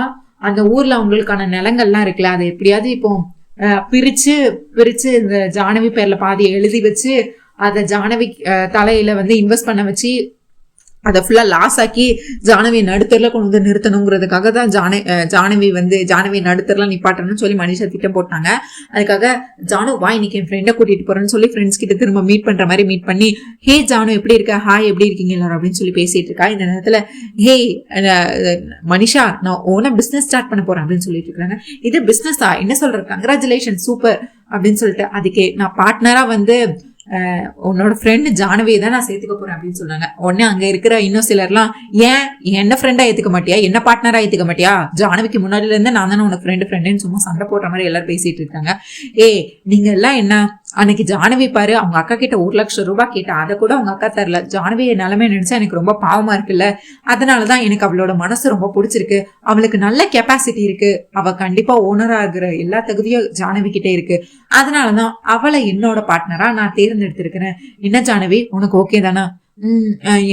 அந்த ஊர்ல அவங்களுக்கான நிலங்கள்லாம் இருக்குல்ல, அதை எப்படியாவது இப்போ பிரிச்சு இந்த ஜானவி பேர்ல பாதி எழுதி வச்சு அத ஜானவி தலையில இன்வெஸ்ட் பண்ண வச்சு அதை ஃபுல்லா லாஸ் ஆக்கி ஜானவி நடுத்தர்ல கொண்டு நிறுத்தணுங்கிறதுக்காக தான் ஜானவி நடுத்தர்ல நிப்பாட்டணும்னு சொல்லி மனிஷா திட்டம் போட்டாங்க. அதுக்காக ஜானு வா இன்னைக்கு என் ஃப்ரெண்டை கூட்டிட்டு போறேன்னு சொல்லி ஃப்ரெண்ட்ஸ் கிட்ட திரும்ப மீட் பண்ற மாதிரி மீட் பண்ணி, ஹே ஜானு எப்படி இருக்க, ஹாய் எப்படி இருக்கீங்க எல்லாரும் அப்படின்னு சொல்லி பேசிட்டு இருக்கா. இந்த நேரத்துல ஹே மனிஷா, நான் ஓனா பிசினஸ் ஸ்டார்ட் பண்ண போறேன் அப்படின்னு சொல்லிட்டு இருக்காங்க. இது பிசினஸா, என்ன சொல்ற, கங்க்ராச்சுலேஷன் சூப்பர் அப்படின்னு சொல்லிட்டு, அதுக்கு நான் பார்ட்னரா உன்னோட ஃப்ரெண்ட் ஜானவியை தான் நான் சேர்த்துக்க போறேன் அப்படின்னு சொன்னாங்க. உடனே அங்க இருக்கிற இன்னும் சிலர்லாம், ஏன் என்ன ஃப்ரெண்டா ஏத்துக்க மாட்டியா, என்ன பார்ட்னரா ஏத்துக்க மாட்டியா, ஜானவிக்கு முன்னாடில இருந்து நான் தானே உனக்கு ஃப்ரெண்டுன்னு சும்மா சண்டை போடுற மாதிரி எல்லாரும் பேசிட்டு இருக்காங்க. நீங்க எல்லாம் என்ன, அன்னைக்கு ஜானவி பாரு அவங்க அக்கா கிட்ட 1 லட்சம் ரூபாய் கேட்டா, அதை கூட அவங்க அக்கா தரல. ஜானவியை நிலைமை நினைச்சா எனக்கு ரொம்ப பாவமா இருக்குல்ல, அதனாலதான் எனக்கு அவளோட மனசு ரொம்ப பிடிச்சிருக்கு, அவளுக்கு நல்ல கெப்பாசிட்டி இருக்கு, அவ கண்டிப்பா ஓனரா ஆகுற எல்லா தகுதியும் ஜானவி கிட்டே இருக்கு, அதனாலதான் அவளை என்னோட பார்ட்னரா நான் தேர்ந்தெடுத்திருக்கிறேன். என்ன ஜானவி, உனக்கு ஓகே தானா?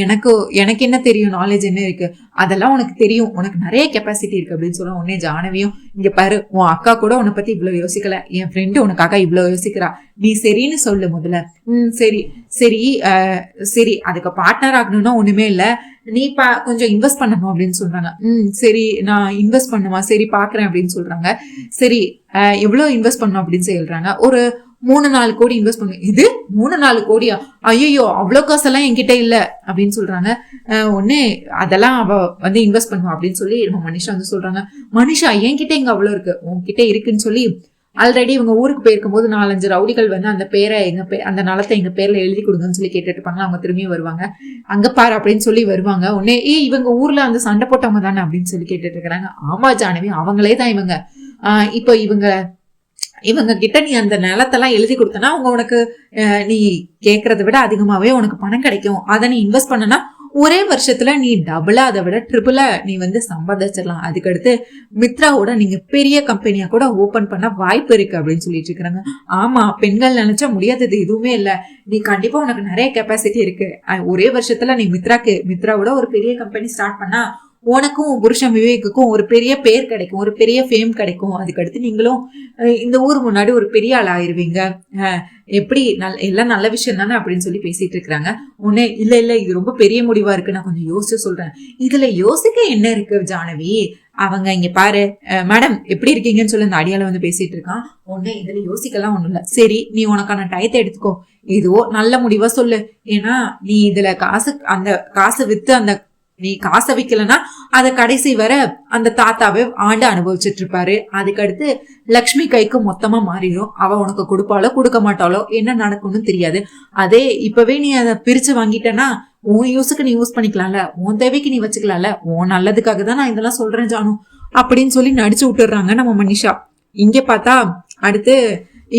எனக்கு என்ன தெரியும், நாலேஜ் என்ன இருக்கு, அதெல்லாம் உனக்கு தெரியும், உனக்கு நிறைய கெப்பாசிட்டி இருக்கு அப்படின்னு சொல்ல. உடனே ஜானவியும், இங்க பாரு உன் அக்கா கூட உன்னை பத்தி இவ்வளவு யோசிக்கல, என் ஃப்ரெண்டு உனக்காக இவ்வளவு யோசிக்கிறா, நீ சரின்னு சொல்லு முதல்ல. சரி சரி சரி, அதுக்கு பார்ட்னர் ஆகணும்னா ஒண்ணுமே இல்ல, நீ கொஞ்சம் இன்வெஸ்ட் பண்ணணும் அப்படின்னு சொல்றாங்க. சரி நான் இன்வெஸ்ட் பண்ணுமா, சரி பாக்குறேன் அப்படின்னு சொல்றாங்க. சரி எவ்வளவு இன்வெஸ்ட் பண்ணணும் அப்படின்னு சொல்றாங்க. ஒரு 3-4 கோடி இன்வெஸ்ட் பண்ணுங்க. இது 3-4 கோடியா, ஐயோ அவ்வளவு காசெல்லாம் என்கிட்ட இல்ல அப்படின்னு சொல்றாங்க. ஒண்ணு அதெல்லாம் அவ இன்வெஸ்ட் பண்ணுவா அப்படின்னு சொல்லி நம்ம மனிஷா சொல்றாங்க. மனிஷா என்கிட்ட இங்க அவ்வளவு இருக்கு, உன்கிட்ட இருக்குன்னு சொல்லி ஆல்ரெடி இவங்க ஊருக்கு போயிருக்கும் போது 4-5 ரவுடிகள் அந்த பேரை அந்த நிலத்தை எங்க பேர்ல எழுதி கொடுங்கன்னு சொல்லி கேட்டுட்டு இருப்பாங்க. அவங்க திரும்பியும் வருவாங்க. அங்க பாரு அப்படின்னு சொல்லி வருவாங்க. உடனே இவங்க ஊர்ல சண்டை போட்டவங்க தானே அப்படின்னு சொல்லி கேட்டுட்டு இருக்கிறாங்க. ஆமா ஜானவி, அவங்களே தான் இவங்க. இப்போ இவங்க கிட்ட நீ அந்த நிலத்தெல்லாம் எழுதி கொடுத்தனா உனக்கு நீ கேட்கறத விட அதிகமாவே உனக்கு பணம் கிடைக்கும். அதை நீ இன்வெஸ்ட் பண்ணனா ஒரே வருஷத்துல நீ டபுளா அதை விட ட்ரிபிளா நீ சம்பாதிச்சிடலாம். அதுக்கடுத்து மித்ராவோட நீங்க பெரிய கம்பெனியா கூட ஓபன் பண்ண வாய்ப்பு இருக்கு அப்படின்னு சொல்லிட்டு இருக்காங்க. ஆமா, பெண்கள் நினைச்சா முடியாதது எதுவுமே இல்ல, நீ கண்டிப்பா உனக்கு நிறைய கெப்பாசிட்டி இருக்கு. ஒரே வருஷத்துல நீ மித்ராவோட ஒரு பெரிய கம்பெனி ஸ்டார்ட் பண்ணா உனக்கும் புருஷன் விவேக்குக்கும் ஒரு பெரிய பேர் கிடைக்கும், ஒரு பெரிய ஃபேம் கிடைக்கும். அதுக்கடுத்து நீங்களும் இந்த ஊர் முன்னாடி ஒரு பெரிய ஆள் ஆயிருவீங்க. எப்படி எல்லாம் நல்ல விஷயம் தானே அப்படின்னு சொல்லி பேசிட்டு இருக்கிறாங்க. உடனே இல்ல இது ரொம்ப பெரிய முடிவா இருக்கு, நான் கொஞ்சம் யோசிச்சு சொல்றேன். இதுல யோசிக்க என்ன இருக்கு ஜானவி, அவங்க இங்க பாரு மேடம் எப்படி இருக்கீங்கன்னு சொல்லி அந்த அடியால பேசிட்டு இருக்கான். உடனே இதுல யோசிக்கலாம் ஒண்ணும் இல்ல, சரி நீ உனக்கான டயத்தை எடுத்துக்கோ, இதுவோ நல்ல முடிவா சொல்லு. ஏன்னா நீ இதுல காசு வித்து நீ காசை வைக்கலன்னா அத கடைசி வர அந்த தாத்தாவே ஆண்டு அனுபவிச்சுட்டு இருப்பாரு. அதுக்கடுத்து லக்ஷ்மி கைக்கு மொத்தமா மாறிடும். அவ உனக்கு கொடுப்பாளோ கொடுக்க மாட்டாளோ என்ன நடக்கும்னு தெரியாது. அதே இப்பவே நீ அதை பிரிச்சு வாங்கிட்டனா உன் யூஸுக்கு நீ யூஸ் பண்ணிக்கலாம்ல, உன் தேவைக்கு நீ வச்சுக்கலாம்ல, உன் நல்லதுக்காக தான் நான் இதெல்லாம் சொல்றேன் ஜானு அப்படின்னு சொல்லி நடிச்சு விட்டுறாங்க நம்ம மனிஷா. இங்க பார்த்தா அடுத்து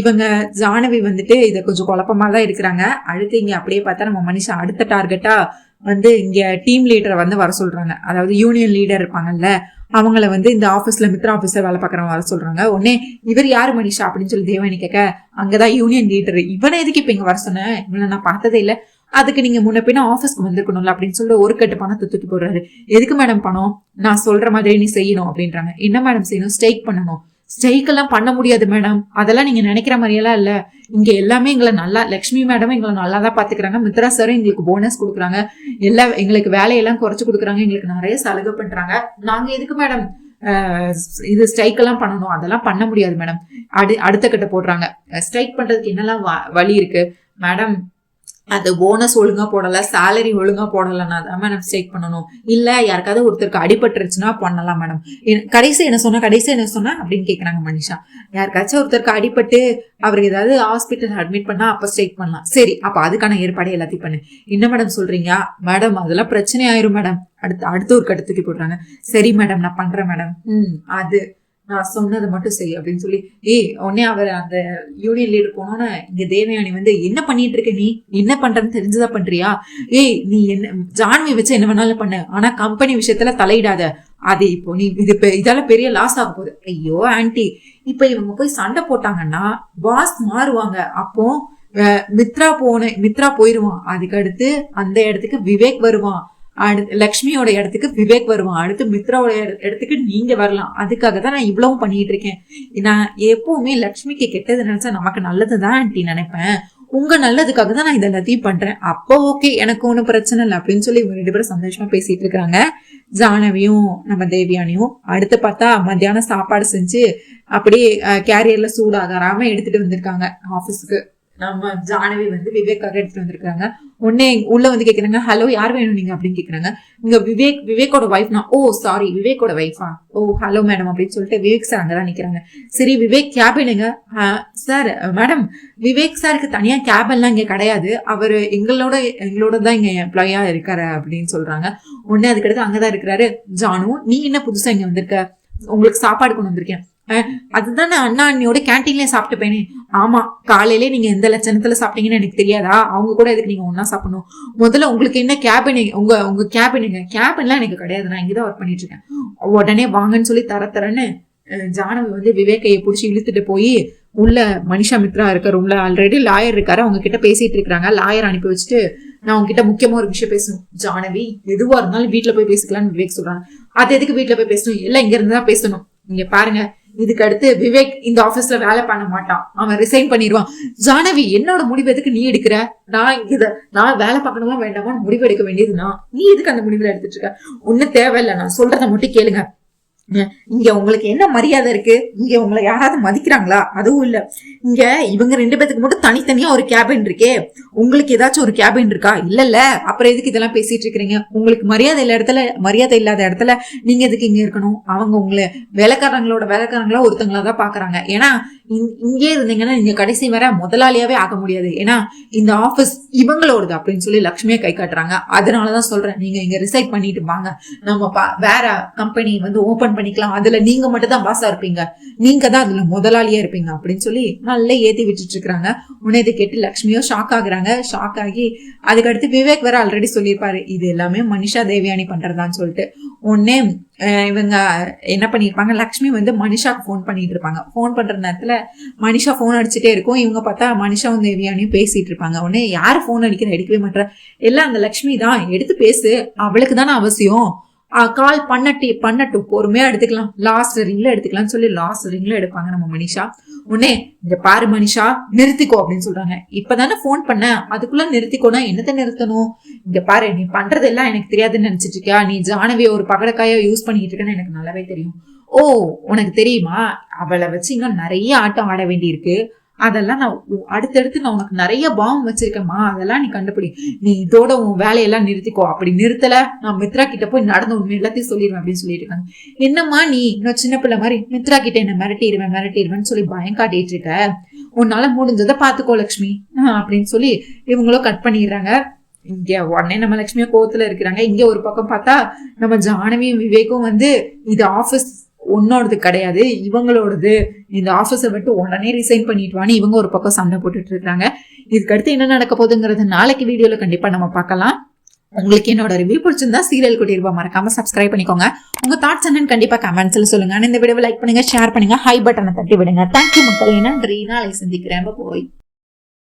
இவங்க ஜானவி இத கொஞ்சம் குழப்பமா தான் இருக்கிறாங்க. அடுத்து இங்க அப்படியே பார்த்தா நம்ம மனிஷா அடுத்த டார்கெட்டா இங்க டீம் லீடரை வர சொல்றாங்க. அதாவது யூனியன் லீடர் இருப்பாங்கல்ல, அவங்கள இந்த ஆபீஸ்ல மித்ரா ஆபீஸ்ல வேலை பார்க்கறவங்க வர சொல்றாங்க. உடனே இவர் யாரு மனிஷா அப்படின்னு சொல்லி தேவனி கேட்க, அங்கதான் யூனியன் லீடர், இவனை எதுக்கு இப்ப இங்க வர சொன்ன, இவனை நான் பார்த்ததே இல்ல, அதுக்கு நீங்க முன்ன பின்ன ஆபீஸ்க்கு வந்திருக்கணும்ல அப்படின்னு சொல்லிட்டு ஒரு கட்டு பணத்தை தூக்கி போடுறாரு. எதுக்கு மேடம் பணம்? நான் சொல்ற மாதிரி நீ செய்யணும் அப்படின்றாங்க. என்ன மேடம் செய்யணும்? ஸ்ட்ரைக் பண்ணணும். ஸ்ட்ரைக் எல்லாம் பண்ண முடியாது மேடம், அதெல்லாம் நீங்க நினைக்கிற மாதிரியெல்லாம் இல்ல. இங்க எல்லாமே எங்களை நல்லா, லட்சுமி மேடம் எங்களை நல்லா தான் பாத்துக்கிறாங்க, மித்ரா சாரும் எங்களுக்கு போனஸ் கொடுக்குறாங்க, எங்களுக்கு வேலையெல்லாம் குறைச்சு கொடுக்குறாங்க, எங்களுக்கு நிறைய சலுகை பண்றாங்க. நாங்க எதுக்கு மேடம் இது ஸ்ட்ரைக் எல்லாம் பண்ணணும்? அதெல்லாம் பண்ண முடியாது மேடம். அடுத்த கட்ட போடுறாங்க. ஸ்ட்ரைக் பண்றதுக்கு என்னெல்லாம் வழி இருக்கு மேடம்? அது போனஸ் ஒழுங்கா போடல, சேலரி ஒழுங்கா போடலன்னா தான் மேடம் ஸ்ட்ரைக் பண்ணணும். இல்ல யாருக்காவது ஒருத்தருக்கு அடிபட்டுருச்சுன்னா பண்ணலாம் மேடம். கடைசி என்ன சொன்னா அப்படின்னு கேக்குறாங்க மனிஷா. யாருக்காச்சும் ஒருத்தருக்கு அடிபட்டு அவருக்கு ஏதாவது ஹாஸ்பிட்டல் அட்மிட் பண்ணா அப்ப ஸ்ட்ரைக் பண்ணலாம். சரி, அப்ப அதுக்கான ஏற்பாடு எல்லாத்தையும் பண்ணு. என்ன மேடம் சொல்றீங்க? மேடம் அதெல்லாம் பிரச்சனை ஆயிரும் மேடம். அடுத்த ஒரு கட்டத்துக்கு போடுறாங்க. சரி மேடம், நான் பண்றேன் மேடம். அது நான் சொன்னதை மட்டும் செய் அப்படின்னு சொல்லி உடனே அவர் அந்த யூனியன் லீடர் போனோன்னு இங்க தேவயானி வந்து என்ன பண்ணிட்டு இருக்க, நீ என்ன பண்றன்னு தெரிஞ்சுதான் பண்றியா? நீ என்ன ஜான்வி வச்சு என்ன வேணாலும் பண்ண, ஆனா கம்பெனி விஷயத்துல தலையிடாத. அது இப்போ நீ இதால பெரிய லாஸ் ஆக போகுது. ஐயோ ஆன்டி, இப்ப இவங்க போய் சண்டை போட்டாங்கன்னா பாஸ் மாறுவாங்க. அப்போ மித்ரா போயிருவான். அதுக்கு அடுத்து அந்த இடத்துக்கு விவேக் வருவான். லக்ஷ்மியோட இடத்துக்கு விவேக் வருவான். அடுத்து மித்ராவோட இடத்துக்கு நீங்க வரலாம். அதுக்காக தான் நான் இவ்வளவும் பண்ணிட்டு இருக்கேன். நான் எப்பவுமே லக்ஷ்மிக்கு கெட்டது நினைச்சா நமக்கு நல்லதுதான் ஆன்டி நினைப்பேன். உங்க நல்லதுக்காக தான் நான் இதெல்லாத்தையும் பண்றேன். அப்போ ஓகே, எனக்கு ஒன்னும் பிரச்சனை இல்லை அப்படின்னு சொல்லி இவங்க 2 பேரும் சந்தோஷமா பேசிட்டு இருக்காங்க. ஜானவியும் நம்ம தேவியானியும். அடுத்து பார்த்தா மத்தியானம் சாப்பாடு செஞ்சு அப்படியே கேரியர்ல சூடாகாம எடுத்துட்டு வந்திருக்காங்க ஆபீஸ்க்கு. நம்ம ஜானவி வந்து விவேக்காக எடுத்துட்டு வந்திருக்காங்க. உடனே உள்ள வந்து கேக்குறாங்க, ஹலோ யார் வேணும் நீங்க அப்படின்னு கேக்குறாங்க. இங்க விவேக்கோட ஒய்ஃப்னா. ஓ சாரி, விவேக்கோட ஒய்ஃபா? ஓ ஹலோ மேடம் அப்படின்னு சொல்லிட்டு விவேக் சார் அங்கதான் நிக்கிறாங்க. சரி விவேக் கேபினுங்க சார். மேடம், விவேக் சாருக்கு தனியா கேபின்லாம் இங்க கிடையாது. அவரு எங்களோட தான் இங்க எம்ப்ளாயா இருக்காரு அப்படின்னு சொல்றாங்க. உடனே அதுக்கடுத்து அங்கதான் இருக்கிறாரு. ஜானு, நீ என்ன புதுசா இங்க வந்திருக்க? உங்களுக்கு சாப்பாடு கொண்டு வந்திருக்கேன். அதுதான் நான் அண்ணா அண்ணியோட கேன்டீன்லயே சாப்பிட்டு போயினே. ஆமா, காலையிலே நீங்க எந்த லட்சணத்துல சாப்பிட்டீங்கன்னு எனக்கு தெரியாதா? அவங்க கூட எதுக்கு நீங்க ஒன்னா சாப்பிடணும்? முதல்ல உங்களுக்கு என்ன கேபின்? உங்க கேபினுங்க? கேபின்லாம் எனக்கு கிடையாது, நான் இங்கதான் ஒர்க் பண்ணிட்டு இருக்கேன். உடனே வாங்கன்னு சொல்லி தரன்னு ஜானவி வந்து விவேக்கையை பிடிச்சி இழுத்துட்டு போய் உள்ள மனிஷா மித்ரா இருக்க ரூம்ல ஆல்ரெடி லாயர் இருக்காரு, அவங்க கிட்ட பேசிட்டு இருக்காங்க. லாயர் அனுப்பி வச்சுட்டு, நான் உங்ககிட்ட முக்கியமா ஒரு விஷயம் பேசணும். ஜானவி, எதுவா இருந்தாலும் வீட்டுல போய் பேசிக்கலாம்னு விவேக் சொல்றாங்க. அது எதுக்கு வீட்டுல போய் பேசணும்? எல்லாம் இங்க இருந்துதான் பேசணும். இங்க பாருங்க, இதுக்கு அடுத்து விவேக் இந்த ஆபீஸ்ல வேலை பண்ண மாட்டான், அவன் ரிசைன் பண்ணிடுவான். ஜானவி, என்னோட முடிவு எதுக்கு நீ எடுக்கிற? நான் வேலை பார்க்கணுமா வேண்டாமா முடிவு எடுக்க வேண்டியதுனா நீ எதுக்கு அந்த முடிவுல எடுத்துட்டு இருக்க? ஒன்னும் தேவையில்லை, நான் சொல்றத மட்டும் கேளுங்க. இங்க உங்களுக்கு என்ன மரியாதை இருக்கு? இங்க உங்களை யாராவது மதிக்கிறாங்களா? அதுவும் இல்ல. இங்க இவங்க 2 பேத்துக்கு மட்டும் தனித்தனியா ஒரு கேபின் இருக்கே, உங்களுக்கு ஏதாச்சும் ஒரு கேபின் இருக்கா? இல்ல. அப்புறம் எதுக்கு இதெல்லாம் பேசிட்டு இருக்கீங்க? உங்களுக்கு மரியாதை இல்லாத இடத்துல நீங்க எதுக்கு இங்க இருக்கணும்? அவங்க உங்களை வேலைக்காரங்களா ஒருத்தங்களா தான் பாக்குறாங்க. ஏன்னா இங்கே இருந்தீங்கன்னா நீங்க கடைசி வர முதலாளியாவே ஆக முடியாது. ஏன்னா இந்த ஆபீஸ் இவங்களோடது அப்படின்னு சொல்லி லட்சுமியை கை காட்டுறாங்க. அதனாலதான் சொல்றேன், நீங்க இங்க ரிசைட் பண்ணிட்டு வாங்க, நம்ம வேற கம்பெனி வந்து ஓபன் பண்ணிக்கலாம். அதுல நீங்க மட்டும் தான் பாஸா இருப்பீங்க, நீங்க தான் அதுல முதலாளியா இருப்பீங்க அப்படின்னு சொல்லி நல்லா ஏத்தி விட்டுட்டு இருக்காங்க. உடனே இதை கேட்டு லட்சுமியோ ஷாக் ஆகுறாங்க. ஷாக் ஆகி அதுக்கடுத்து விவேக் வேற ஆல்ரெடி சொல்லியிருப்பாரு, இது எல்லாமே மனிஷா தேவியானி பண்றதான்னு சொல்லிட்டு. உடனே இவங்க என்ன பண்ணிருப்பாங்க, லக்ஷ்மி வந்து மனிஷாக்கு போன் பண்ணிட்டு இருப்பாங்க. போன் பண்ற நேரத்துல மனிஷா போன் அடிச்சுட்டே இருக்கும். இவங்க பார்த்தா மனிஷாவும் தேவியானியும் பேசிட்டு இருப்பாங்க. உடனே யாரு போன் எடுக்கவே மாட்டேற? எல்லாம் அந்த லக்ஷ்மி தான், எடுத்து பேசு, அவளுக்கு தானே அவசியம். கால் பண்ணட்டும், பொறுமையா எடுத்துக்கலாம், லாஸ்ட் ரிங்ல எடுத்துக்கலாம்னு சொல்லி லாஸ்ட் ரிங்ல எடுப்பாங்க நம்ம மனிஷா. உடனே இங்க பாரு மனிஷா, நிறுத்திக்கோ அப்படின்னு சொல்றாங்க. இப்பதானே போன் பண்ண, அதுக்குள்ள நிறுத்திக்கோனா என்னத்தை நிறுத்தணும்? இங்க பாரு, நீ பண்றதெல்லாம் எனக்கு தெரியாதுன்னு நினைச்சிட்டு இருக்கியா? நீ ஜானவிய ஒரு பகடக்காயா யூஸ் பண்ணிட்டு இருக்கேன்னு எனக்கு நல்லாவே தெரியும். ஓ, உனக்கு தெரியுமா? அவளை வச்சு இன்னும் நிறைய ஆட்டம் ஆட வேண்டி இருக்கு. அதெல்லாம் நான் அடுத்தடுத்து நான் உனக்கு நிறைய பாவம் வச்சிருக்கேம்மா, அதெல்லாம் நீ கண்டுபிடி. நீ இதோட உன் வேலையெல்லாம் நிறுத்திக்கோ. அப்படி நிறுத்தல, நான் மித்ரா கிட்ட போய் நடந்த உண்மை எல்லாத்தையும் சொல்லிடுவேன் அப்படின்னு சொல்லிட்டு இருக்காங்க. என்னம்மா நீ இன்னும் சின்ன பிள்ளை மாதிரி மித்ரா கிட்ட என்ன மிரட்டிடுவேன்னு சொல்லி பயம் காட்டிட்டு இருக்க? உன்னால முடிஞ்சதை பாத்துக்கோ லட்சுமி அப்படின்னு சொல்லி இவங்களும் கட் பண்ணிடுறாங்க. இங்க உடனே நம்ம லட்சுமியா கோவத்துல இருக்கிறாங்க. இங்க ஒரு பக்கம் பார்த்தா நம்ம ஜானவியும் விவேக்கும் வந்து இது ஆபீஸ் உன்னோடது கிடையாது, இவங்களோடது, இந்த ஆபீஸை விட்டு உடனே ரிசைன் பண்ணிட்டுவான்னு இவங்க ஒரு பக்கம் சண்டை போட்டுட்டு இருக்காங்க. இதுக்கு அடுத்து என்ன நடக்க போகுதுங்கிறது நாளைக்கு வீடியோல கண்டிப்பா நம்ம பார்க்கலாம். உங்களுக்கு என்னோட ரிவ்யூ பிடிச்சிருந்தா சீரியல் குட்டிருப்பா மறக்காம சப்ஸ்கிரைப் பண்ணிக்கோங்க. உங்க தாட்ஸ் என்னன்னு கண்டிப்பா கமெண்ட்ஸ்ல சொல்லுங்க. இந்த வீடியோவை லைக் பண்ணுங்க, ஷேர் பண்ணுங்க, ஹை பட்டனை தட்டி விடுங்க. தேங்க்யூ மக்கள். நன்றி. நாளை சந்திக்கிறேன். போய்